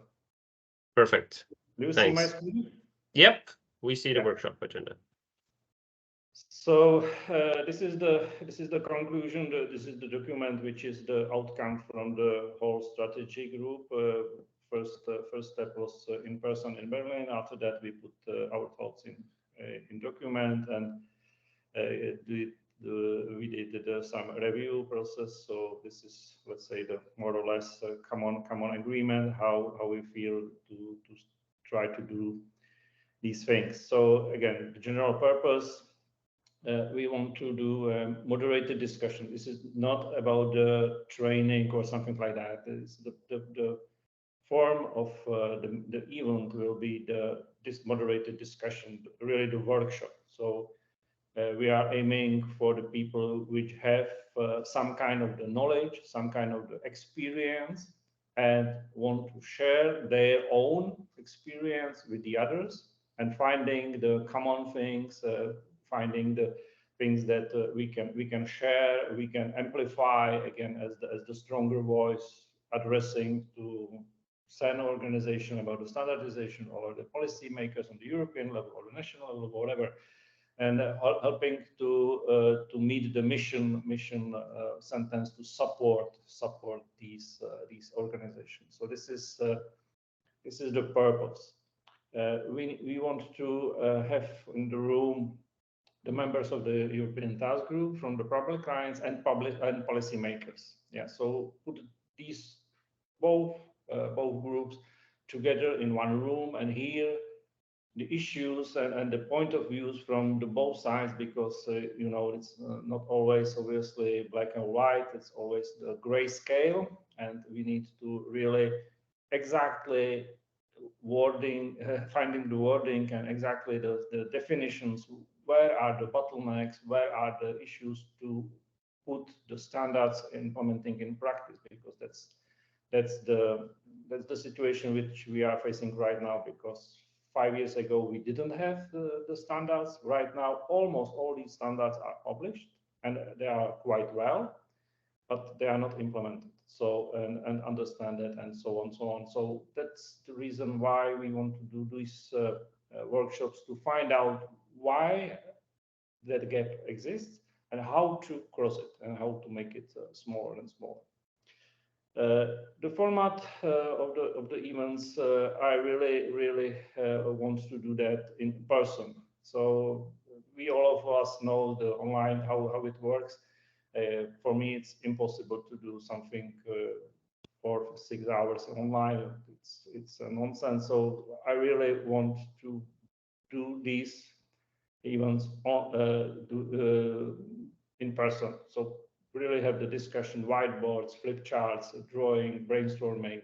Perfect. Do you Thanks. see my screen? Yep, we see the workshop agenda. So this is the conclusion. This is the document, which is the outcome from the whole strategy group. First step was in person in Berlin. After that, we put our thoughts in document, and we did some review process. So this is, let's say, the more or less common agreement how we feel to try to do these things. So again, the general purpose. We want to do moderated discussion. This is not about the training or something like that. It's the form of the event will be this moderated discussion, really the workshop. So we are aiming for the people which have some kind of the knowledge, some kind of the experience, and want to share their own experience with the others, and finding the common things, finding the things that we can share, we can amplify again as the stronger voice, addressing to SAN organization about the standardization, or the policy makers on the European level or the national level, whatever, and helping to meet the mission sentence to support these organizations. So this is the purpose. We want to have in the room the members of the European Task Group from the public clients and policy makers. Yeah, so put these both groups together in one room and hear the issues and the point of views from the both sides, because it's not always obviously black and white. It's always the gray scale, and we need to really exactly finding the wording and exactly the definitions. Where are the bottlenecks? Where are the issues to put the standards implementing in practice? Because that's the situation which we are facing right now. Because 5 years ago we didn't have the standards. Right now, almost all these standards are published, and they are quite well, but they are not implemented. So and understand it, and so on, so on. So that's the reason why we want to do these workshops, to find out why that gap exists and how to cross it and how to make it smaller and smaller. The format of the events, I really want to do that in person. So we all of us know the online how it works. For me, it's impossible to do something for 6 hours online. It's a nonsense. So I really want to do these events in person. So really have the discussion, whiteboards, flip charts, drawing, brainstorming,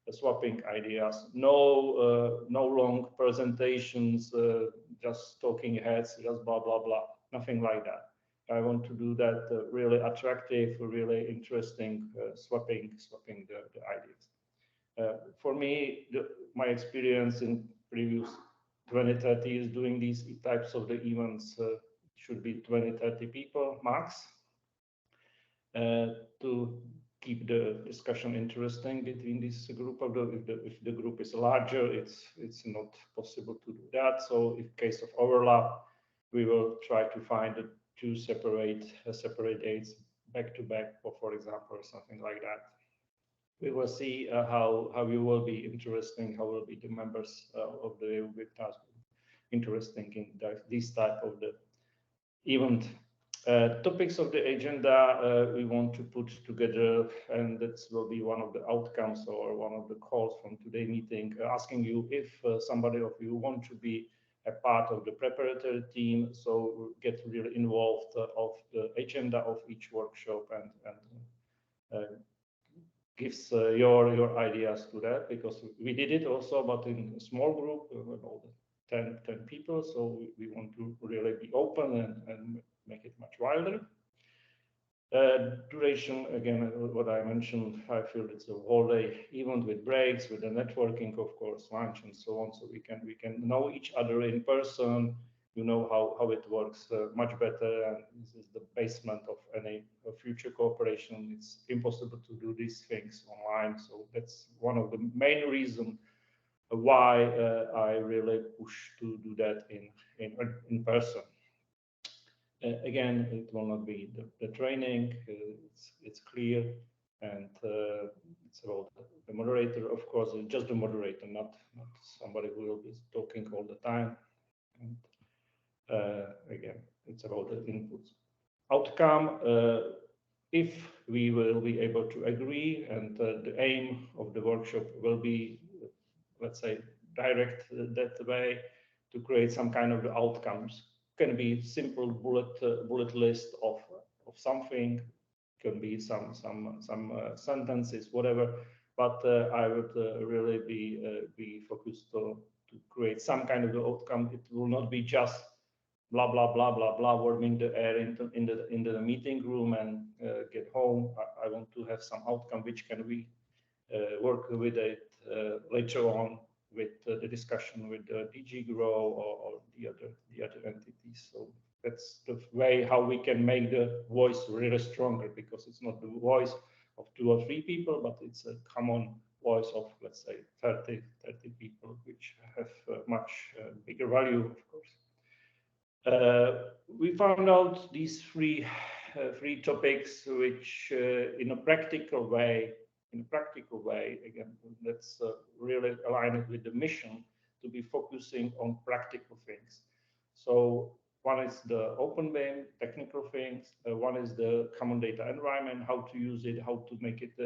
swapping ideas. No long presentations, just talking heads, just blah blah blah. Nothing like that. I want to do that really attractive, really interesting, swapping the ideas. For me, my experience in previous 20-30 years doing these types of the events should be 20-30 people max. To keep the discussion interesting between this group of if the group is larger, it's not possible to do that. So in case of overlap, we will try to find two separate dates back to back, or for example, or something like that. We will see how you will be interesting, how will be the members of the task interesting in this type of the event. Topics of the agenda we want to put together, and that will be one of the outcomes or one of the calls from today's meeting, asking you if somebody of you want to be a part of the preparatory team, so get really involved of the agenda of each workshop and gives your ideas to that, because we did it also, but in a small group, all the 10 people, so we want to really be open and make it much wider. Duration, again, what I mentioned, I feel it's a whole day event with breaks, with the networking, of course, lunch and so on, so we can know each other in person, you know how it works much better, and this is the basement of any future cooperation. It's impossible to do these things online, so that's one of the main reasons why I really push to do that in person. Again, it will not be the training, it's clear, and it's about the moderator, of course, just the moderator, not somebody who will be talking all the time. And again, it's about the inputs. Outcome, if we will be able to agree, and the aim of the workshop will be, let's say, direct that way to create some kind of outcomes. Can be simple bullet list of something, can be some sentences, whatever. But I would really be focused to create some kind of outcome. It will not be just blah blah blah blah blah, warming the air into the meeting room and get home. I want to have some outcome which can we work with it later on with the discussion with the DG Grow or the other entities. So that's the way how we can make the voice really stronger, because it's not the voice of 2 or 3 people, but it's a common voice of, let's say, 30 people, which have much bigger value, of course. We found out these three topics, which in a practical way, again, let's really align it with the mission to be focusing on practical things. So one is the open BIM, technical things. One is the common data environment, how to use it, how to make it.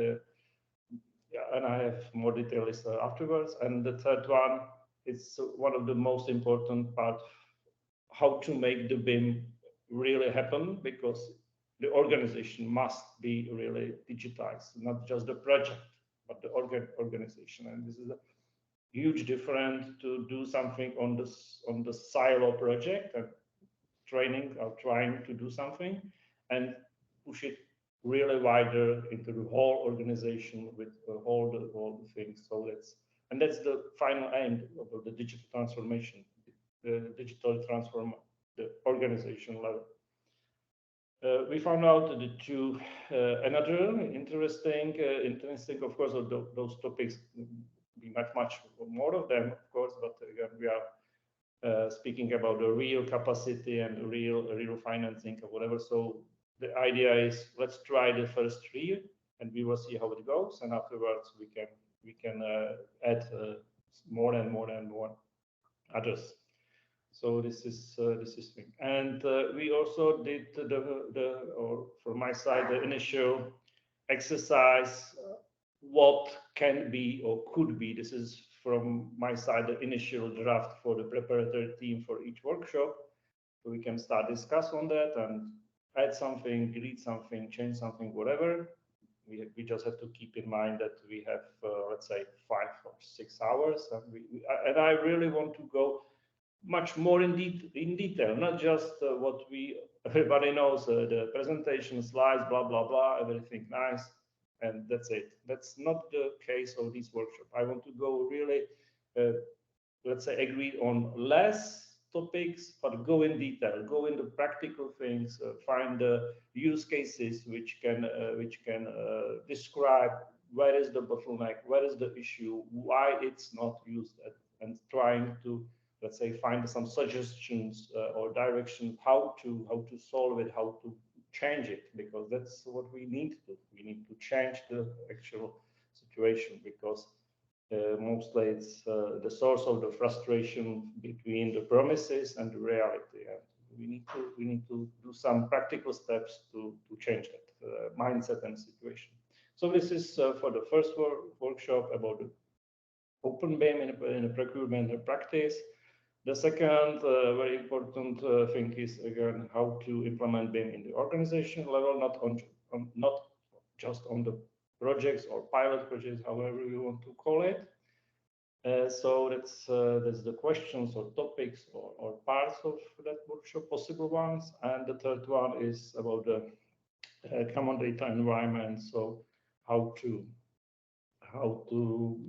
And I have more details afterwards. And the third one is one of the most important parts, how to make the BIM really happen, because the organization must be really digitized, not just the project, but the organization. And this is a huge difference to do something on the silo project and training or trying to do something, and push it really wider into the whole organization with all the things. So that's the final aim of the digital transformation, the digital transform the organization level. We found out the two another interesting, of course, of those topics. Be much more of them, of course, but again, we are speaking about the real capacity and real financing or whatever. So the idea is, let's try the first 3, and we will see how it goes, and afterwards we can add more and more others. So this is thing, and we also did or from my side, the initial exercise. What can be or could be? This is from my side the initial draft for the preparatory team for each workshop. So we can start discuss on that and add something, delete something, change something, whatever. We just have to keep in mind that we have let's say 5 or 6 hours, and I really want to go much more in detail, not just what everybody knows, the presentation slides, blah blah blah, everything nice, and that's it. That's not the case of this workshop. I want to go really, let's say, agree on less topics, but go in detail, go into practical things, find the use cases which can describe where is the bottleneck, where is the issue, why it's not used, and trying to, let's say, find some suggestions or directions how to solve it, how to change it, because that's what we need to do. We need to change the actual situation, because mostly it's the source of the frustration between the promises and the reality. And we need to do some practical steps to change that mindset and situation. So this is for the first workshop about the open BIM in a procurement and practice. The second very important thing is, again, how to implement BIM in the organization level, not just on the projects or pilot projects, however you want to call it. So that's the questions or topics or parts of that workshop, possible ones. And the third one is about the common data environment. So how to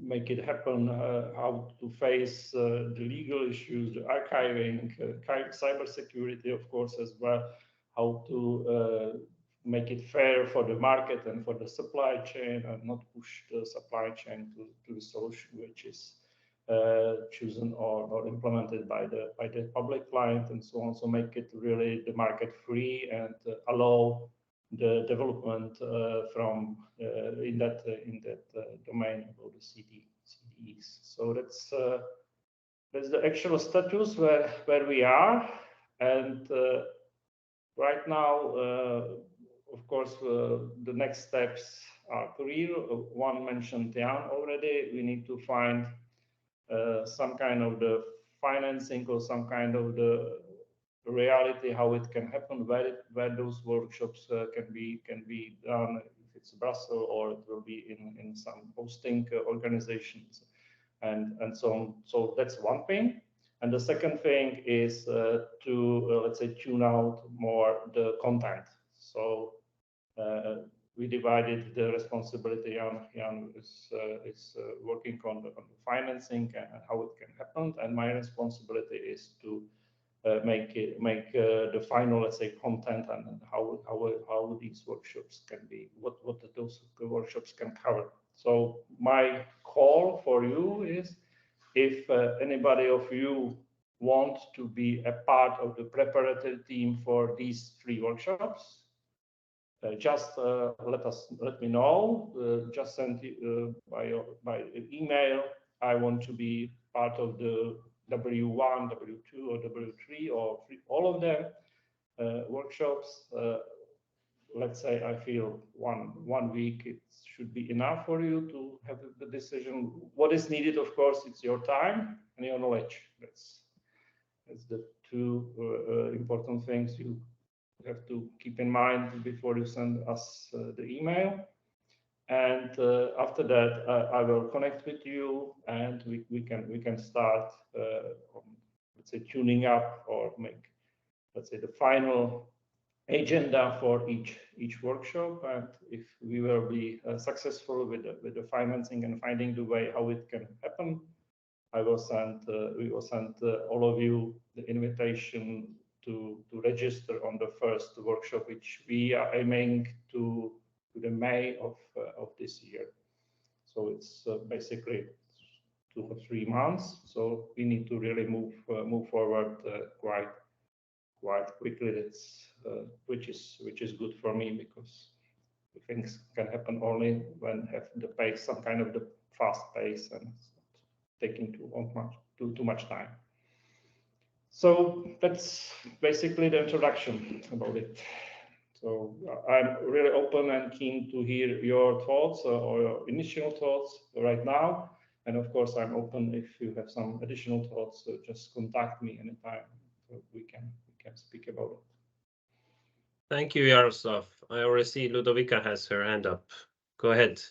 make it happen, how to face the legal issues, the archiving, cybersecurity, of course, as well, how to make it fair for the market and for the supply chain, and not push the supply chain to the solution which is chosen or implemented by the public client, and so on. So make it really the market free, and allow the development from in that domain about the CDEs. So that's the actual status where we are, and right now, of course, the next steps are clear. One mentioned Jan already. We need to find some kind of the financing or some kind of the reality, how it can happen, where those workshops can be done, if it's Brussels or it will be in some hosting organizations, and so on. So that's one thing. And the second thing is to let's say tune out more the content. So we divided the responsibility. Jan is working on the financing and how it can happen, and my responsibility is to make the final, let's say, content, and how these workshops can be, what those workshops can cover. So my call for you is, if anybody of you want to be a part of the preparatory team for these 3 workshops, just let me know. Just send by email. I want to be part of the W1, W2, or W3, or all of them workshops. Let's say I feel one week it should be enough for you to have the decision. What is needed, of course, it's your time and your knowledge. That's the 2 important things you have to keep in mind before you send us the email. And after that, I will connect with you, and we can start let's say tuning up, or make, let's say, the final agenda for each workshop. And if we will be successful with the financing and finding the way how it can happen, we will send all of you the invitation to register on the first workshop, which we are aiming to the May of this year. So it's basically 2 or 3 months. So we need to really move forward quite quickly. That's which is good for me, because things can happen only when have the pace, some kind of the fast pace, and it's not taking too much time. So that's basically the introduction about it. So I'm really open and keen to hear your thoughts or your initial thoughts right now. And of course, I'm open if you have some additional thoughts. So just contact me anytime, so we can speak about it. Thank you, Yaroslav. I already see Ludovica has her hand up. Go ahead.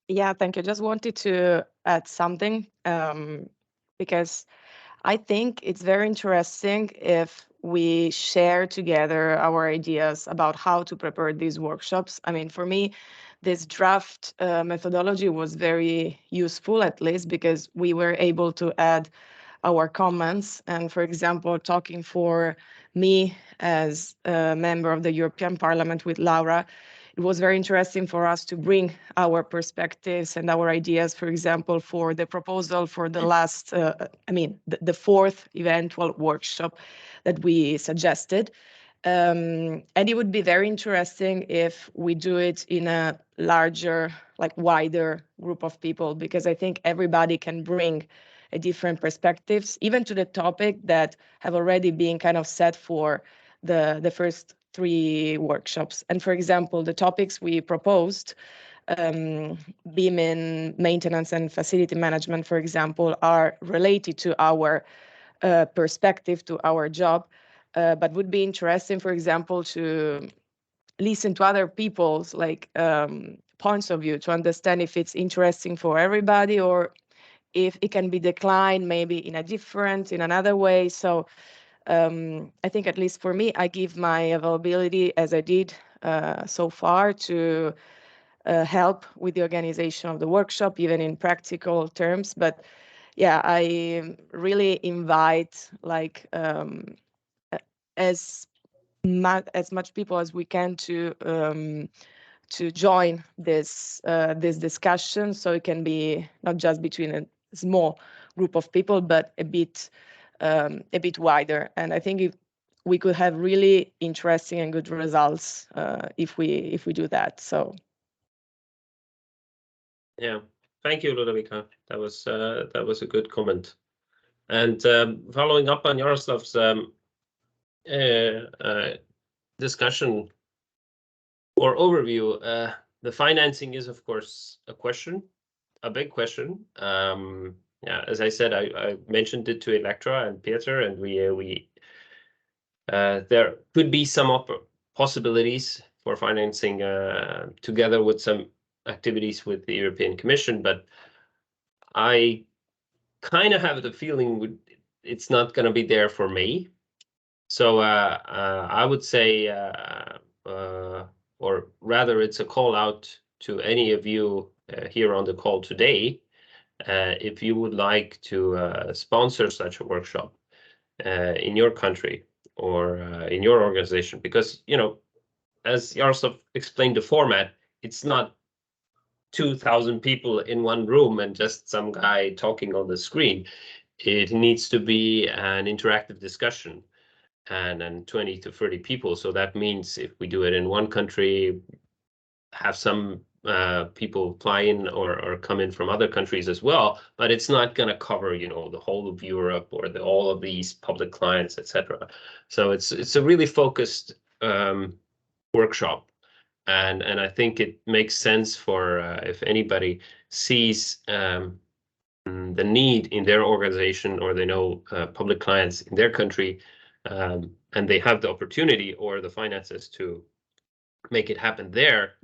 Yeah, thank you. Just wanted to add something, because I think it's very interesting if we share together our ideas about how to prepare these workshops. I mean, for me, this draft methodology was very useful, at least because we were able to add our comments. And for example, talking for me as a member of the European Parliament with Laura, it was very interesting for us to bring our perspectives and our ideas, for example, for the proposal for the last, the fourth eventual workshop that we suggested. And it would be very interesting if we do it in a larger, like wider group of people, because I think everybody can bring a different perspectives, even to the topic that have already been kind of set for the first 3 workshops. And for example, the topics we proposed, BIM in maintenance and facility management, for example, are related to our perspective, to our job, but would be interesting, for example, to listen to other people's points of view to understand if it's interesting for everybody or if it can be declined maybe in another way. So I think, at least for me, I give my availability, as I did so far, to help with the organization of the workshop, even in practical terms. But yeah, I really invite as much people as we can to join this discussion, so it can be not just between a small group of people, but a bit wider. And I think we could have really interesting and good results if we do that. So Yeah, thank you, Ludovica. That was a good comment. And following up on Jaroslav's discussion or overview, the financing is, of course, a big question. Yeah, as I said, I mentioned it to Electra and Peter, and there could be some possibilities for financing together with some activities with the European Commission, but I kind of have the feeling it's not going to be there for me. So I would say, or rather, it's a call out to any of you here on the call today, if you would like to sponsor such a workshop in your country or in your organization, because, as Jaroslav explained the format, it's not 2,000 people in one room and just some guy talking on the screen. It needs to be an interactive discussion and 20 to 30 people. So that means if we do it in one country, have some people fly in or come in from other countries as well, but it's not going to cover, the whole of Europe or all of these public clients, etc. So it's a really focused workshop. And I think it makes sense for if anybody sees the need in their organization, or they know public clients in their country, and they have the opportunity or the finances to make it happen there,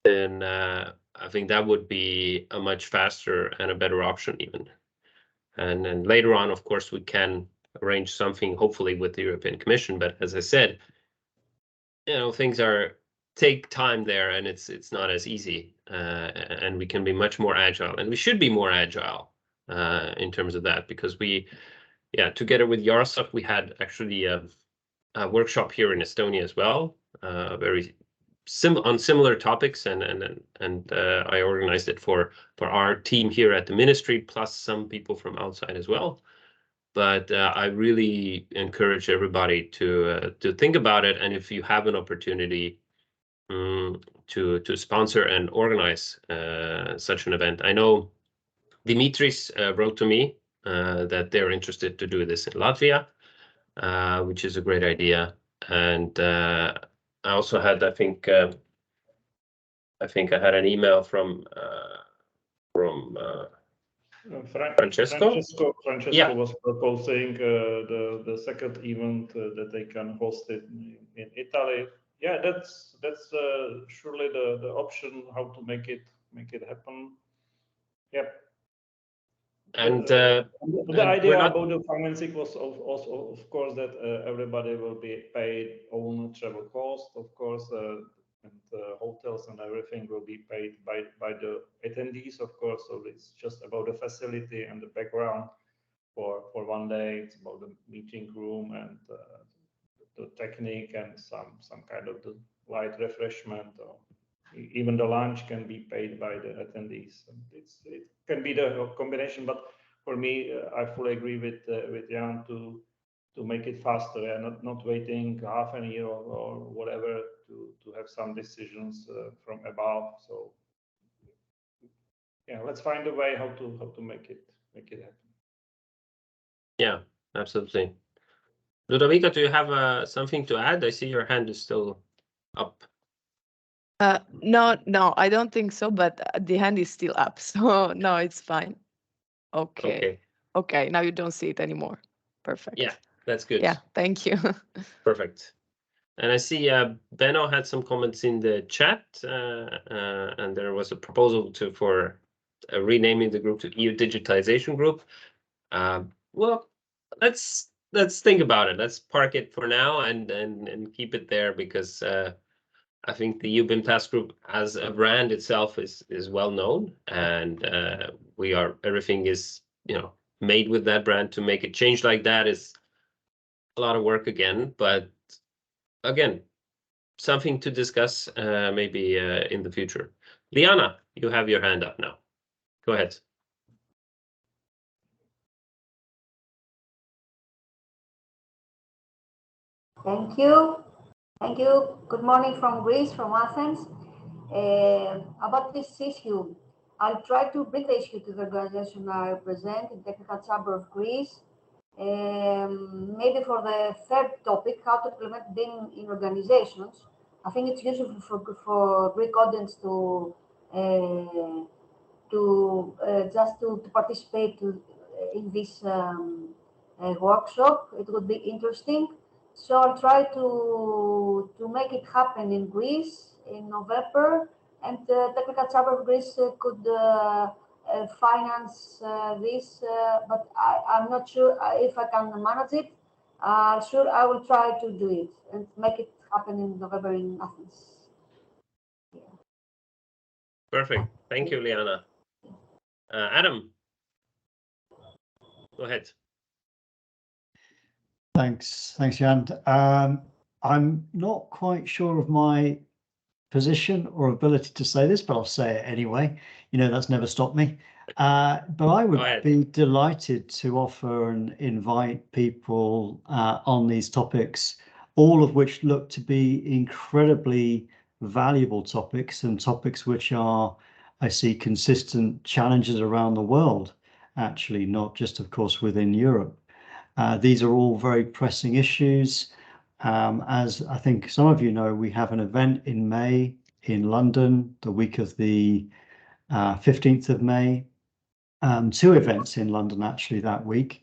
then I think that would be a much faster and a better option even. And then later on, of course, we can arrange something, hopefully with the European Commission. But as I said, things take time there, and it's not as easy, and we can be much more agile, and we should be more agile in terms of that, because together with Jaroslav, we had actually a workshop here in Estonia as well, very on similar topics, and I organized it for our team here at the ministry, plus some people from outside as well. But I really encourage everybody to think about it, and if you have an opportunity to sponsor and organize such an event. I know Dimitris wrote to me that they're interested to do this in Latvia, which is a great idea. And I also had, I think I had an email from Francesco. Francesco was proposing the second event that they can host it in Italy. Yeah, that's surely the option how to make it happen. Yeah. And the idea about the financing was also, of course, that everybody will be paid own travel cost, of course, and hotels and everything will be paid by the attendees, of course. So it's just about the facility and the background. for one day. It's about the meeting room and the technique and some kind of the light refreshment, or even the lunch can be paid by the attendees. It can be the combination, but for me, I fully agree with Jan to make it faster and not waiting half a year or whatever to have some decisions from above. So yeah, let's find a way how to make it happen. Yeah, absolutely. Ludovica, do you have something to add? I see your hand is still up. No, I don't think so, but the hand is still up, so no, it's fine. Okay. Okay, now you don't see it anymore. Perfect. Yeah, that's good. Yeah, thank you. Perfect. And I see Benno had some comments in the chat, and there was a proposal for renaming the group to EU Digitization Group. Well, let's think about it. Let's park it for now and keep it there, because I think the EU BIM Task Group as a brand itself is well known, and everything is made with that brand. To make a change like that is a lot of work again, but again, something to discuss maybe in the future. Liana, you have your hand up now. Go ahead. Thank you. Thank you. Good morning from Greece, from Athens. About this issue, I'll try to bring the issue to the organization I represent, the Technical Chamber of Greece. Maybe for the third topic, how to implement BIM in organizations. I think it's useful for Greek audience to participate in this workshop. It would be interesting. So I'll try to make it happen in Greece in November, and the Technical Chamber of Greece could finance this, but I'm not sure if I can manage it. Sure, I will try to do it and make it happen in November in Athens. Yeah. Perfect. Thank you, Liana. Adam, go ahead. Thanks, Jan. I'm not quite sure of my position or ability to say this, but I'll say it anyway. That's never stopped me. But I would be delighted to offer and invite people on these topics, all of which look to be incredibly valuable topics, and topics which are, I see, consistent challenges around the world, actually, not just, of course, within Europe. These are all very pressing issues. As I think some of you know, we have an event in May in London, the week of the 15th of May. 2 events in London actually that week,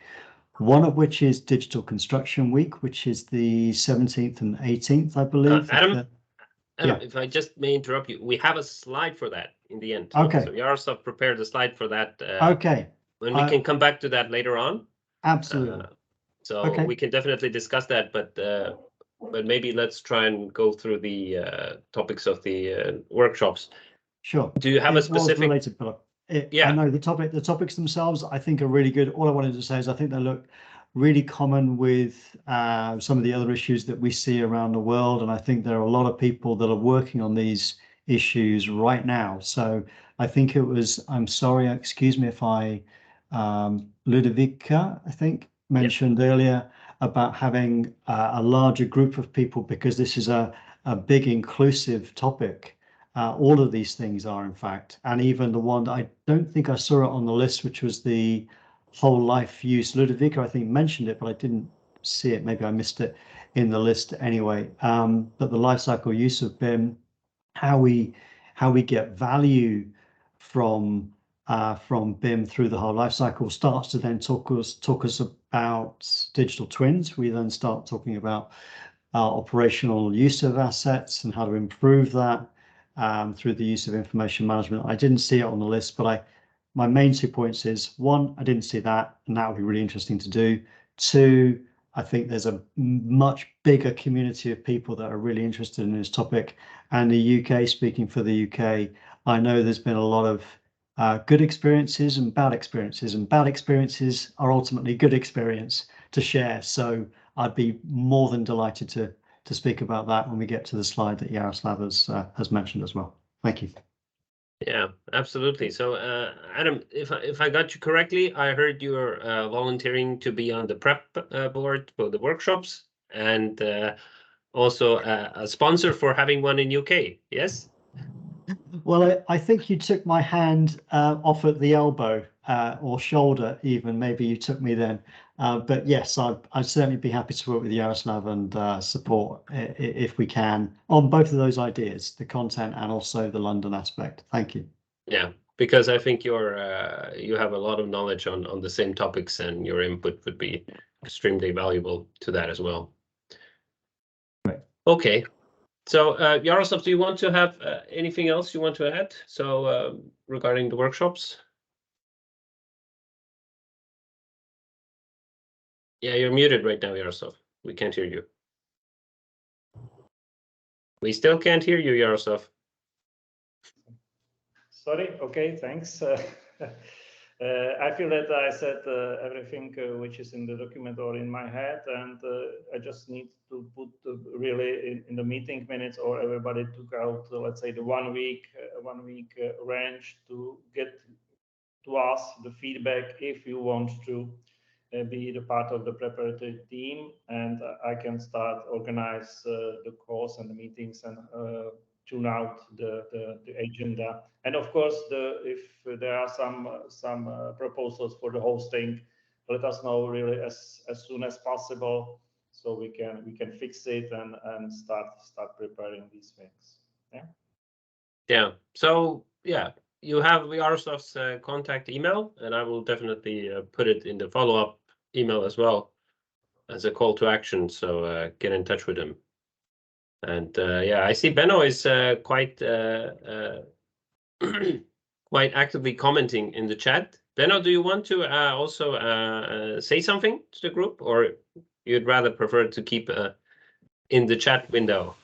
one of which is Digital Construction Week, which is the 17th and 18th, I believe. Adam, if I just may interrupt you, we have a slide for that in the end. Okay. So Yaroslav prepared a slide for that. Okay. And we can come back to that later on. Absolutely. So we can definitely discuss that, but maybe let's try and go through the topics of the workshops. Sure. Do you have a specific? Related, but I know the topics themselves, I think, are really good. All I wanted to say is I think they look really common with some of the other issues that we see around the world, and I think there are a lot of people that are working on these issues right now. So I think it was, I'm sorry, excuse me if I, Ludovica, I think, mentioned earlier about having a larger group of people, because this is a big inclusive topic. All of these things are, in fact, and even the one that I don't think I saw it on the list, which was the whole life use. Ludovica, I think, mentioned it, but I didn't see it. Maybe I missed it in the list anyway. But the life cycle use of BIM, how we get value from BIM through the whole life cycle, starts to then talk us about digital twins. We then start talking about operational use of assets and how to improve that through the use of information management. I didn't see it on the list, but my main 2 points is, 1, I didn't see that, and that would be really interesting to do. 2, I think there's a much bigger community of people that are really interested in this topic. And the UK, speaking for the UK, I know there's been a lot of good experiences and bad experiences are ultimately good experience to share. So I'd be more than delighted to speak about that when we get to the slide that Jaroslav has mentioned as well. Thank you. Yeah, absolutely. So, Adam, if I got you correctly, I heard you're volunteering to be on the prep board for the workshops, and also a sponsor for having one in UK. Yes. Well, I think you took my hand off at the elbow or shoulder, even. Maybe you took me then. But yes, I'd certainly be happy to work with Jaroslav and support if we can on both of those ideas, the content and also the London aspect. Thank you. Yeah, because I think you have a lot of knowledge on the same topics, and your input would be extremely valuable to that as well. Right. Okay. So, Jaroslav, do you want to have anything else you want to add? So, regarding the workshops? Yeah, you're muted right now, Jaroslav. We can't hear you. We still can't hear you, Jaroslav. Sorry. Okay, thanks. I feel that I said everything which is in the document or in my head, and I just need to put really in the meeting minutes, or everybody took out, let's say, the 1 week range to get to us the feedback if you want to be the part of the preparatory team, and I can start organize the calls and the meetings and tune out the agenda. And of course, if there are some proposals for the hosting, let us know really as soon as possible, so we can fix it and start preparing these things. Yeah. Yeah. So yeah, you have Jaroslav's contact email, and I will definitely put it in the follow-up email as well as a call to action. So get in touch with him. And yeah, I see Benno is quite quite actively commenting in the chat. Benno, do you want to also say something to the group, or you'd rather prefer to keep in the chat window?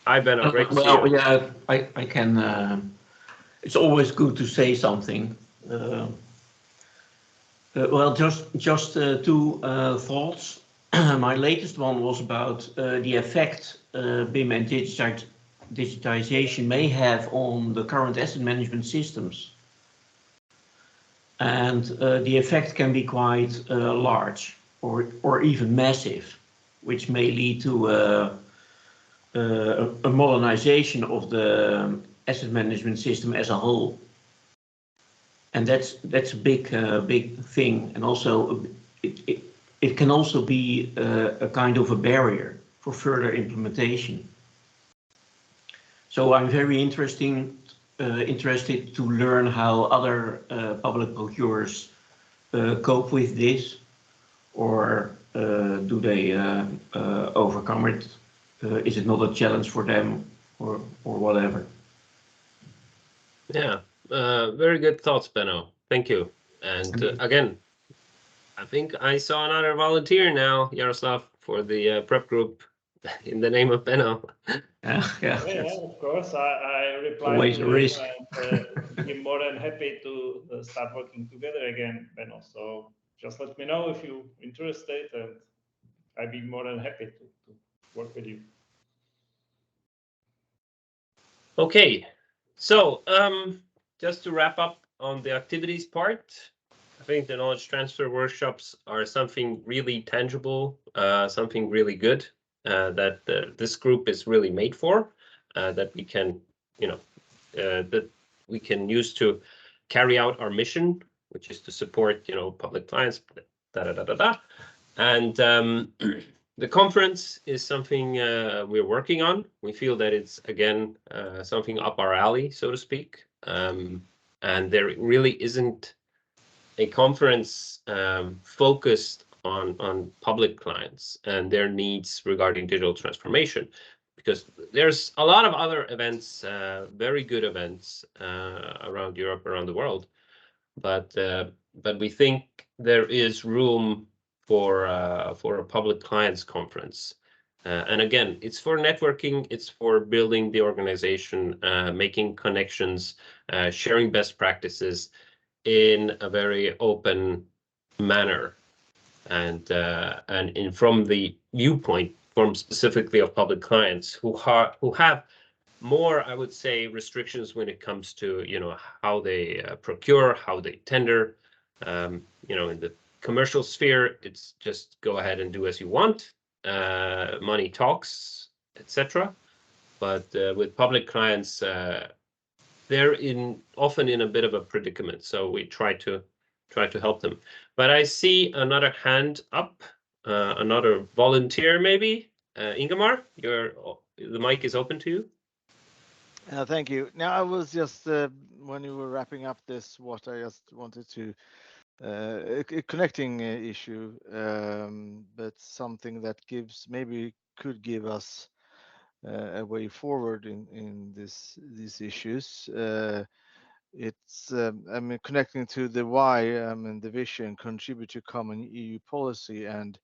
Hi, Benno. Great to see you. Well, yeah, I can. It's always good to say something. Well, just two thoughts. My latest one was about the effect BIM and digitization may have on the current asset management systems. And the effect can be quite large or even massive, which may lead to a modernization of the asset management system as a whole. And that's a big thing, and also it can also be a kind of a barrier for further implementation. So I'm very interested to learn how other public procurers cope with this, or do they overcome it? Is it not a challenge for them, or whatever? Yeah, very good thoughts, Benno. Thank you. And again, I think I saw another volunteer now, Jaroslav, for the prep group in the name of Benno. Yeah, of course. I replied always to a risk. and be more than happy to start working together again, Benno. So just let me know if you're interested, and I'd be more than happy to work with you. Okay, so just to wrap up on the activities part, I think the knowledge transfer workshops are something really tangible, something really good that this group is really made for, that we can, that we can use to carry out our mission, which is to support, public clients, And the conference is something we're working on. We feel that it's, again, something up our alley, so to speak. And there really isn't a conference focused on public clients and their needs regarding digital transformation, because there's a lot of other events, very good events around Europe, around the world, but we think there is room for a public clients conference, And again, it's for networking, it's for building the organization, making connections, sharing best practices in a very open manner, and from the viewpoint from specifically of public clients who have more, I would say, restrictions when it comes to, you know, how they procure, how they tender. You know, in the commercial sphere, it's just go ahead and do as you want. Money talks, etc. But with public clients, they're often in a bit of a predicament. So we try to help them. But I see another hand up, another volunteer maybe. Ingemar, the mic is open to you. Thank you. Now, I was just, when you were wrapping up this, what I just wanted to, a connecting issue, but something that could give us a way forward in these issues. It's, I mean, connecting to the why, and the vision, contribute to common EU policy, and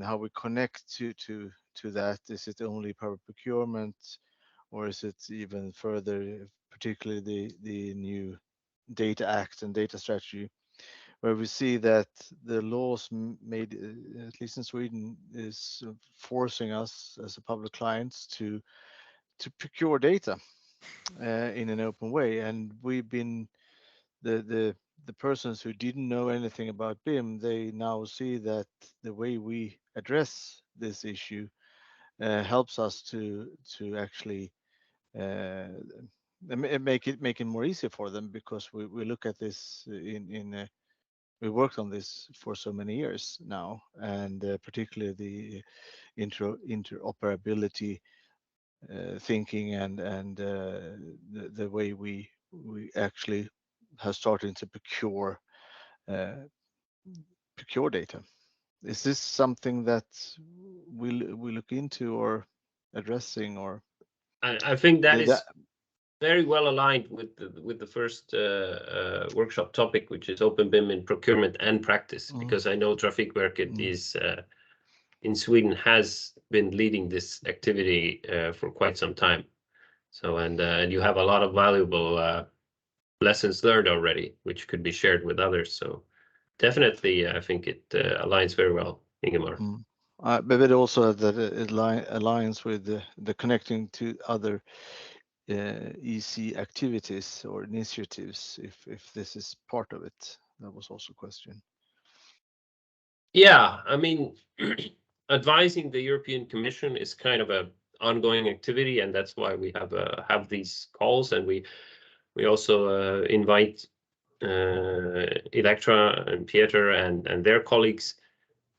how we connect to that. Is it only public procurement, or is it even further, particularly the new Data Act and data strategy, where we see that the laws made, at least in Sweden, is forcing us as a public clients to procure data in an open way. And we've been the persons who didn't know anything about BIM, they now see that the way we address this issue helps us to actually make it more easy for them, because we look at this we worked on this for so many years now, and particularly the interoperability thinking, and the way we actually have started to procure data. Is this something that we look into or addressing, or? I think that is very well aligned with the first workshop topic, which is Open BIM in procurement and practice, because I know Trafikverket is in Sweden has been leading this activity for quite some time. So and you have a lot of valuable lessons learned already, which could be shared with others. So definitely, I think it aligns very well, Ingemar. But also that it aligns with the connecting to other EC activities or initiatives, if this is part of it. That was also a question. Yeah, I mean, advising the European Commission is kind of a ongoing activity, and that's why we have these calls, and we also invite Electra and Pieter and their colleagues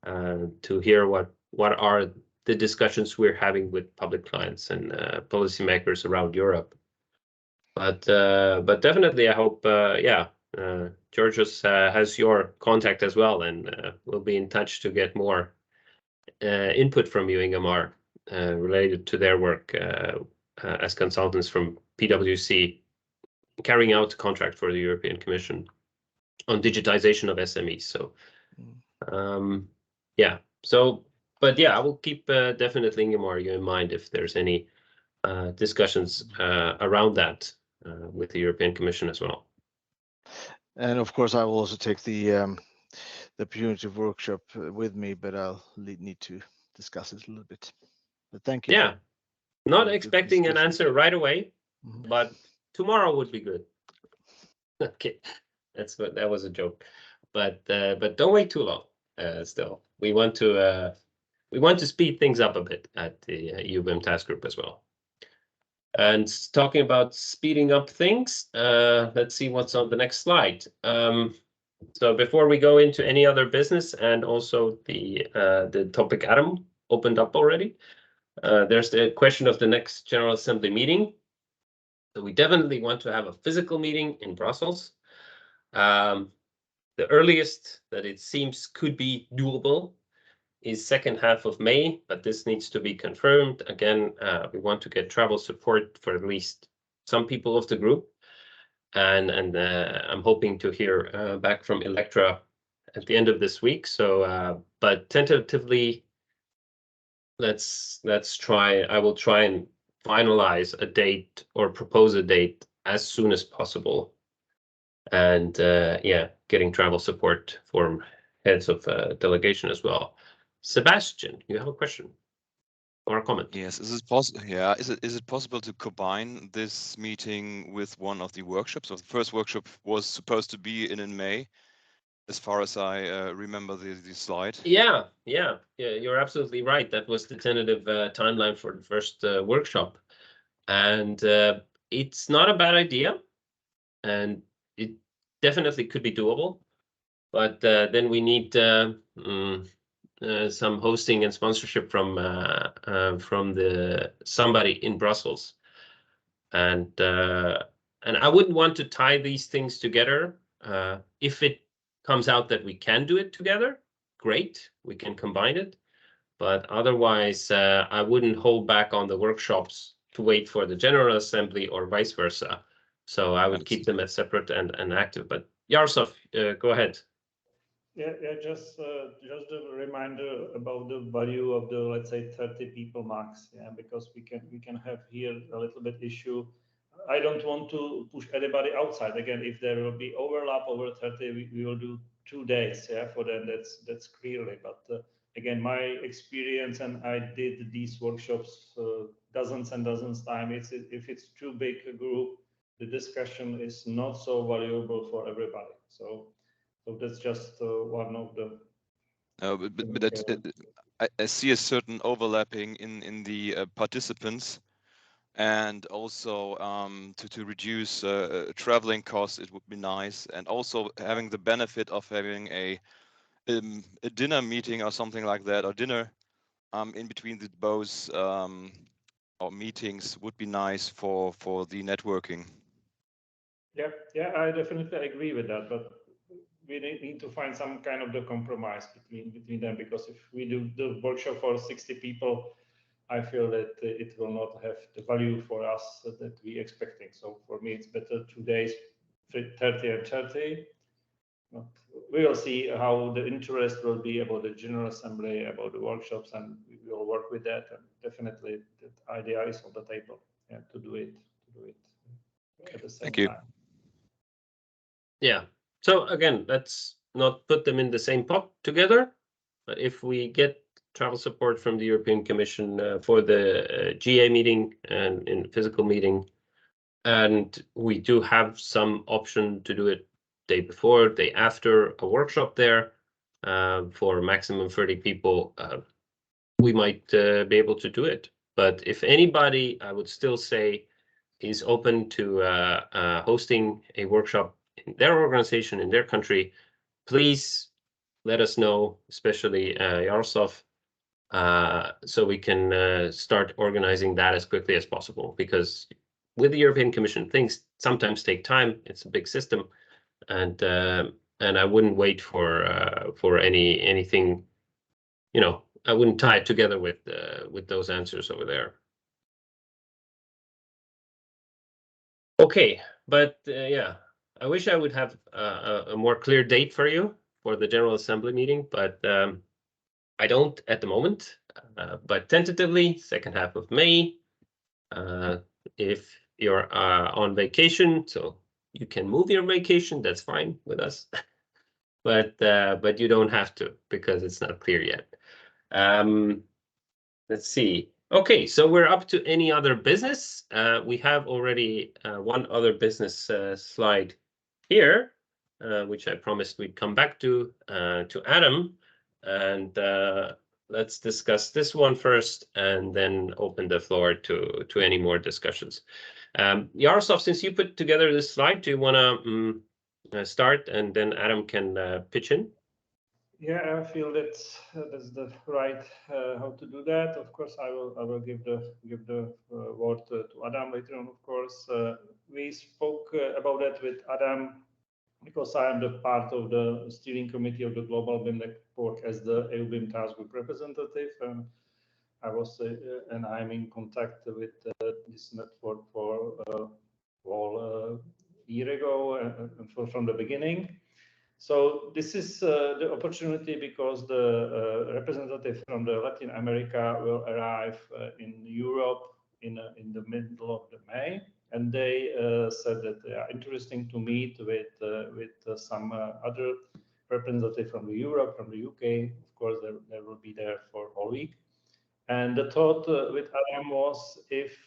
to hear what are the discussions we're having with public clients and policymakers around Europe. But definitely, I hope, Georgios has your contact as well, and we'll be in touch to get more input from you, Ingemar, related to their work as consultants from PwC, carrying out a contract for the European Commission on digitization of SMEs. So, yeah. So, but yeah, I will keep definitely, Ingemar, you in mind if there's any discussions around that with the European Commission as well. And of course, I will also take the opportunity workshop with me, but I'll need to discuss it a little bit. But thank you. Yeah, not expecting an answer right away, but tomorrow would be good. Okay, that was a joke, but don't wait too long. Still, we want to speed things up a bit at the EU-BIM task group as well. And talking about speeding up things, let's see what's on the next slide. So before we go into any other business, and also the topic Adam opened up already, there's the question of the next General Assembly meeting. So we definitely want to have a physical meeting in Brussels. The earliest that it seems could be doable is second half of May, but this needs to be confirmed. Again, we want to get travel support for at least some people of the group. And I'm hoping to hear back from Electra at the end of this week. So, but tentatively, let's try. I will try and finalize a date or propose a date as soon as possible. And yeah, getting travel support from heads of delegation as well. Sebastian, you have a question or a comment? Yes, is it possible? Yeah, is it possible to combine this meeting with one of the workshops? So the first workshop was supposed to be in May, as far as I remember the slide. Yeah, you're absolutely right. That was the tentative timeline for the first workshop, and it's not a bad idea, and it definitely could be doable. But then we need some hosting and sponsorship from the somebody in Brussels, and I wouldn't want to tie these things together. If it comes out that we can do it together, great, we can combine it. But otherwise, I wouldn't hold back on the workshops to wait for the General Assembly or vice versa. So I would keep them as separate and active. But Yaroslav, go ahead. Yeah, just a reminder about the value of the, let's say, 30 people max. Yeah, because we can have here a little bit issue. I don't want to push anybody outside. Again, if there will be overlap over 30, we will do 2 days. Yeah, for them that's clearly. But again, my experience, and I did these workshops dozens and dozens times. If it's too big a group, the discussion is not so valuable for everybody. So that's just one of the. But that's, I see a certain overlapping in the participants, and also to reduce traveling costs. It would be nice, and also having the benefit of having a dinner meeting or something like that, or dinner in between the both or meetings would be nice for the networking. Yeah, I definitely agree with that, but we need to find some kind of the compromise between them, because if we do the workshop for 60 people, I feel that it will not have the value for us that we expecting. So for me, it's better 2 days, 30 and 30. But we will see how the interest will be about the General Assembly, about the workshops, and we will work with that. And definitely, the idea is on the table. Yeah, to do it at the same time. Yeah. So again, let's not put them in the same pot together. But if we get travel support from the European Commission for the GA meeting and in physical meeting, and we do have some option to do it day before, day after a workshop there for maximum 30 people, we might be able to do it. But if anybody, I would still say, is open to hosting a workshop in their organization, in their country, please let us know, especially Yaroslav, so we can start organizing that as quickly as possible. Because with the European Commission, things sometimes take time. It's a big system, and I wouldn't wait for anything. You know, I wouldn't tie it together with those answers over there. Okay, but yeah, I wish I would have a more clear date for you for the General Assembly meeting, but I don't at the moment. But tentatively, second half of May. If you're on vacation, so you can move your vacation, that's fine with us. But you don't have to, because it's not clear yet. Let's see. Okay, so we're up to any other business. We have already one other business slide here, which I promised we'd come back to Adam. And let's discuss this one first, and then open the floor to any more discussions. Yaroslav, since you put together this slide, do you want to start, and then Adam can pitch in? Yeah, I feel that's the right how to do that. Of course, I will give the word to Adam later on. Of course, we spoke about that with Adam because I am the part of the steering committee of the Global BIM Network as the EU BIM task group representative, and I'm in contact with this network for all year ago and from the beginning. So this is the opportunity because the representative from the Latin America will arrive in Europe in the middle of the May, and they said that they are interesting to meet with some other representative from Europe, from the UK. Of course, they will be there for a whole week. And the thought with Adam was if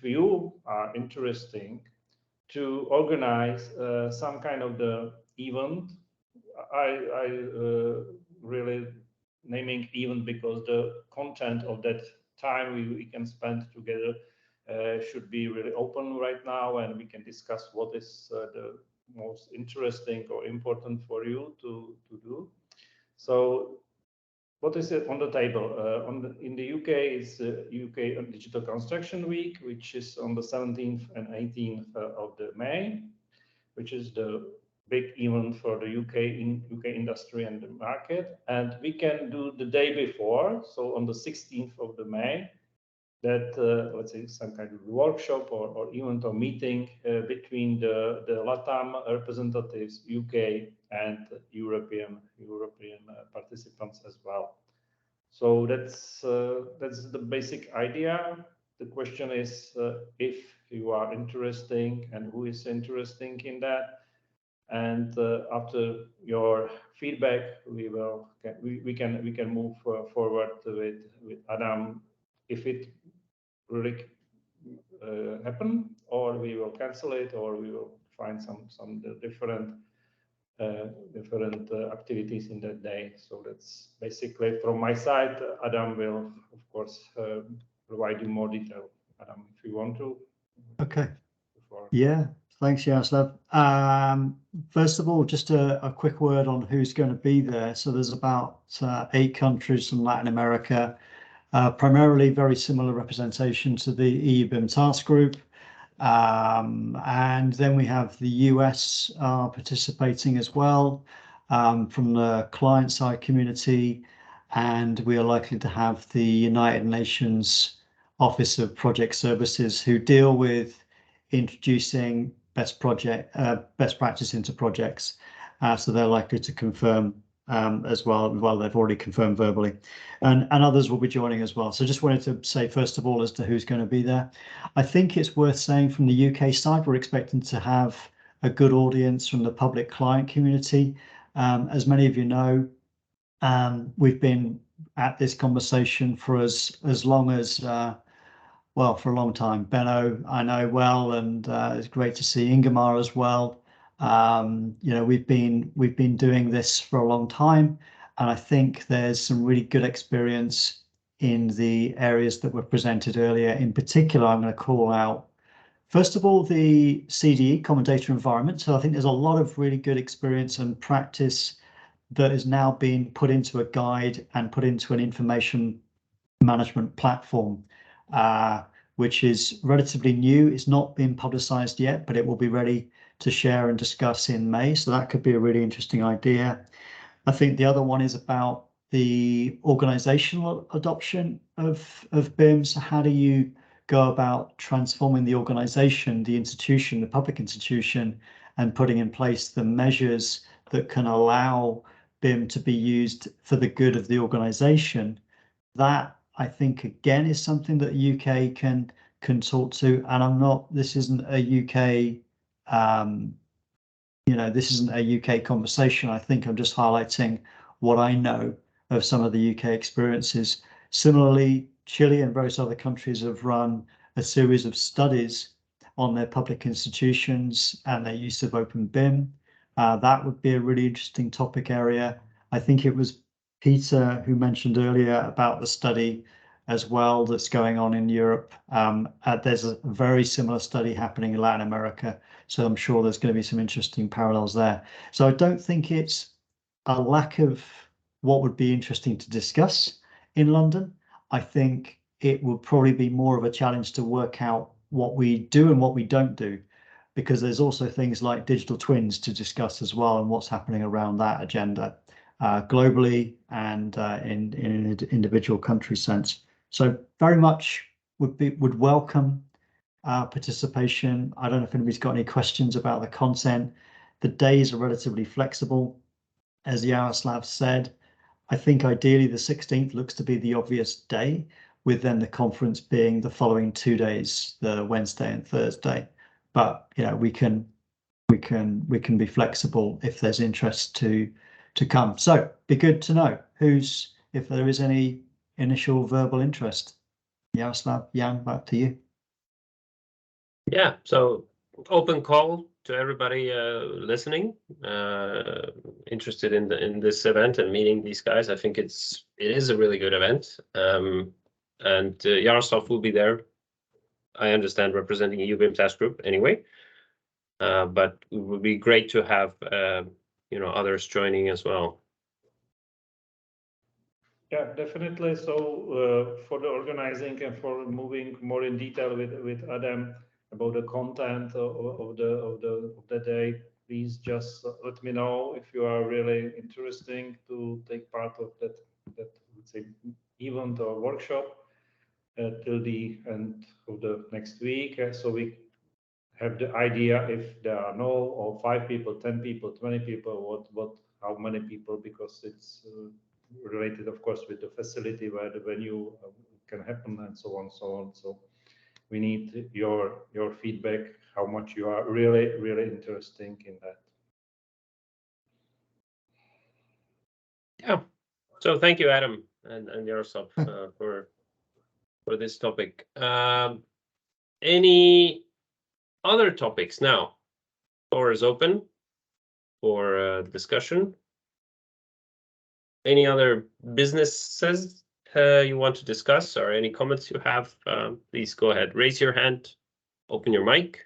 you are interesting to organize some kind of the event. I really naming event because the content of that time we can spend together should be really open right now, and we can discuss what is the most interesting or important for you to do. So what is it on the table? In the UK, it's UK Digital Construction Week, which is on the 17th and 18th of the May, which is the big event for the UK industry and the market. And we can do the day before, so on the 16th of the May, that let's say some kind of workshop or event or meeting between the LATAM representatives, UK and European participants as well. So that's the basic idea. The question is if you are interested and who is interested in that. And after your feedback, we can move forward with Adam if it really happen, or we will cancel it, or we will find some different activities in that day. So that's basically from my side. Adam will, of course, provide you more detail. Adam, if you want to. Okay. Yeah, thanks, Jaroslav. First of all, just a quick word on who's going to be there. So there's about 8 countries from Latin America, primarily very similar representation to the EU BIM task group. And then we have the US participating as well from the client side community, and we are likely to have the United Nations Office of Project Services, who deal with introducing best practice into projects. So they're likely to confirm as well. Well, they've already confirmed verbally, and others will be joining as well. So just wanted to say, first of all, as to who's going to be there. I think it's worth saying from the UK side, we're expecting to have a good audience from the public client community. As many of you know, we've been at this conversation for as long as well, for a long time. Benno, I know well, and it's great to see Ingemar as well. You know, we've been doing this for a long time, and I think there's some really good experience in the areas that were presented earlier. In particular, I'm going to call out, first of all, the CDE, Common Data Environment. So I think there's a lot of really good experience and practice that is now being put into a guide and put into an information management platform, which is relatively new. It's not been publicized yet, but it will be ready to share and discuss in May. So that could be a really interesting idea. I think the other one is about the organizational adoption of BIM. So how do you go about transforming the organization, the institution, the public institution, and putting in place the measures that can allow BIM to be used for the good of the organization? That, I think, again, is something that the UK can talk to. And this isn't a UK, you know, this isn't a UK conversation. I think I'm just highlighting what I know of some of the UK experiences. Similarly, Chile and various other countries have run a series of studies on their public institutions and their use of Open BIM. That would be a really interesting topic area. I think it was Peter who mentioned earlier about the study as well that's going on in Europe. There's a very similar study happening in Latin America, so I'm sure there's going to be some interesting parallels there. So I don't think it's a lack of what would be interesting to discuss in London. I think it would probably be more of a challenge to work out what we do and what we don't do, because there's also things like digital twins to discuss as well, and what's happening around that agenda globally and in an individual country sense. So very much would welcome participation. I don't know if anybody's got any questions about the content. The days are relatively flexible. As Yaroslav said, I think ideally the 16th looks to be the obvious day, with then the conference being the following 2 days, the Wednesday and Thursday. But you know, we can be flexible if there's interest to come. So be good to know if there is any initial verbal interest. Yaroslav, Jan, back to you. Yeah, so open call to everybody listening, interested in this event and meeting these guys. I think it is a really good event, and Yaroslav will be there. I understand, representing a UBIM task group anyway, but it would be great to have others joining as well. Yeah, definitely. So for the organizing and for moving more in detail with Adam about the content of the day, please just let me know if you are really interested to take part of that let's say event or workshop till the end of the next week. So we have the idea if there are no or 5 people, 10 people, 20 people, how many people, because it's related, of course, with the facility where the venue can happen and so on, so on. So we need your feedback, how much you are really interested in that. Yeah. So thank you, Adam and Yaroslav, for this topic. Any other topics now? Floor is open for discussion. Any other businesses you want to discuss, or any comments you have? Please go ahead. Raise your hand. Open your mic.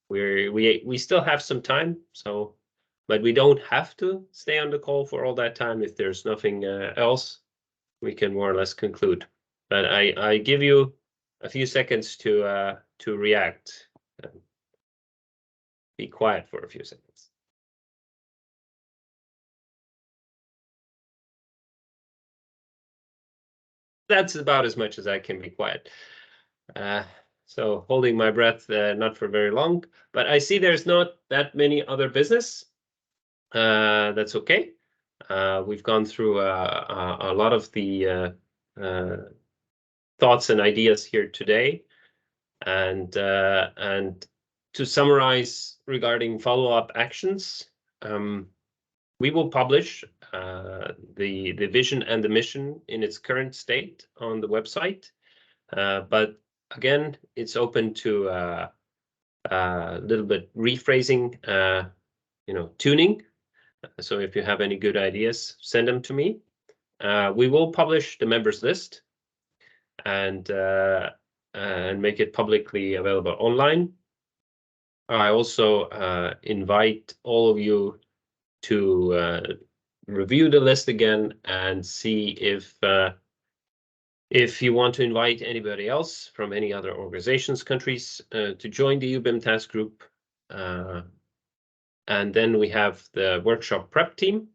We still have some time, but we don't have to stay on the call for all that time. If there's nothing else, we can more or less conclude. But I give you a few seconds to react. Be quiet for a few seconds. That's about as much as I can be quiet. So holding my breath, not for very long, but I see there's not that many other business. That's okay. We've gone through a lot of the thoughts and ideas here today, and to summarize regarding follow-up actions, we will publish the vision and the mission in its current state on the website, but again, it's open to a little bit rephrasing, tuning. So if you have any good ideas, send them to me. We will publish the members list and make it publicly available online. I also invite all of you to review the list again and see if you want to invite anybody else from any other organizations, countries to join the UBIM task group. And then we have the workshop prep team.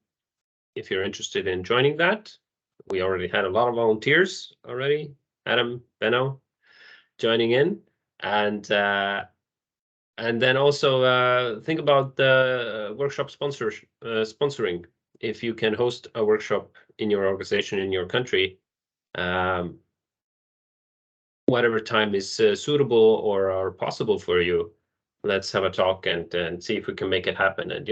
If you're interested in joining that, we already had a lot of volunteers already. Adam, Benno, joining in, and then also think about the workshop sponsoring. If you can host a workshop in your organization, in your country, whatever time is suitable or possible for you, let's have a talk and see if we can make it happen. And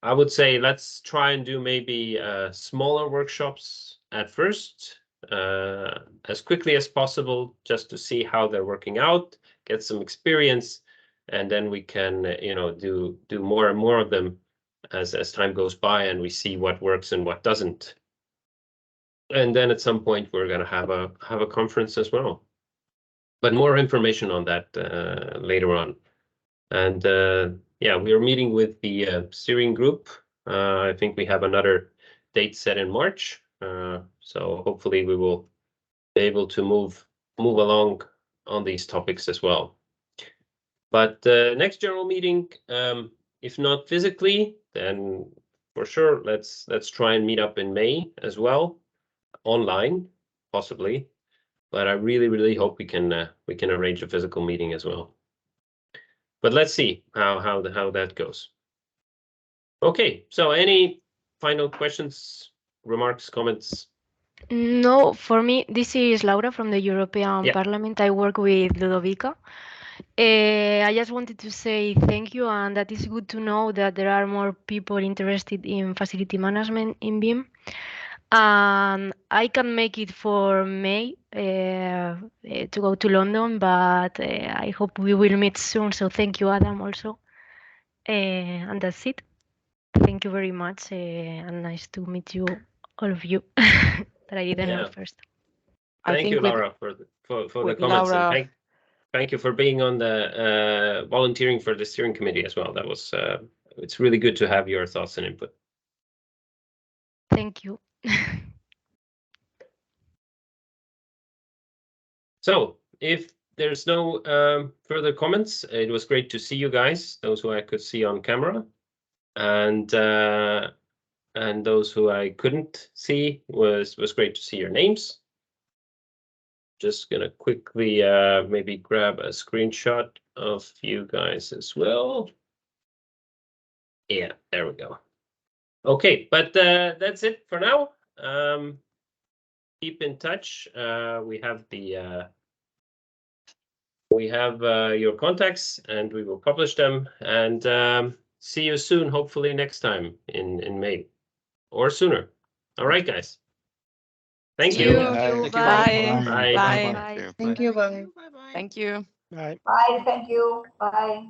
I would say let's try and do maybe smaller workshops at first, as quickly as possible, just to see how they're working out, get some experience, and then we can do more and more of them as time goes by, and we see what works and what doesn't. And then at some point we're going to have a conference as well. But more information on that later on. And yeah, we are meeting with the steering group. I think we have another date set in March. So hopefully we will be able to move along on these topics as well. But next general meeting, if not physically, then for sure let's try and meet up in May as well, online possibly. But I really hope we can arrange a physical meeting as well. But let's see how that goes. Okay, so any final questions, remarks, comments? No, for me, this is Laura from the European Yeah. Parliament. I work with Ludovica. I just wanted to say thank you, and that is good to know that there are more people interested in facility management in BIM. I can make it for May to go to London, but I hope we will meet soon. So thank you, Adam, also. And that's it. Thank you very much, and nice to meet you, all of you, that I didn't know Yeah. first. I Thank think you, with- Laura, for the with comments, Laura- and thank you for being on the volunteering for the steering committee as well. That was it's really good to have your thoughts and input. Thank you. So if there's no further comments, it was great to see you guys, those who I could see on camera, and those who I couldn't see, was great to see your names. Just gonna quickly maybe grab a screenshot of you guys as well. Yeah, there we go. Okay, but that's it for now. Keep in touch. We have your contacts, and we will publish them. And see you soon, hopefully next time in May or sooner. All right, guys. Thank you. Thank you. Bye. Bye. Bye. Bye. Thank you. Bye. Thank you. Bye. Bye, thank you. Bye.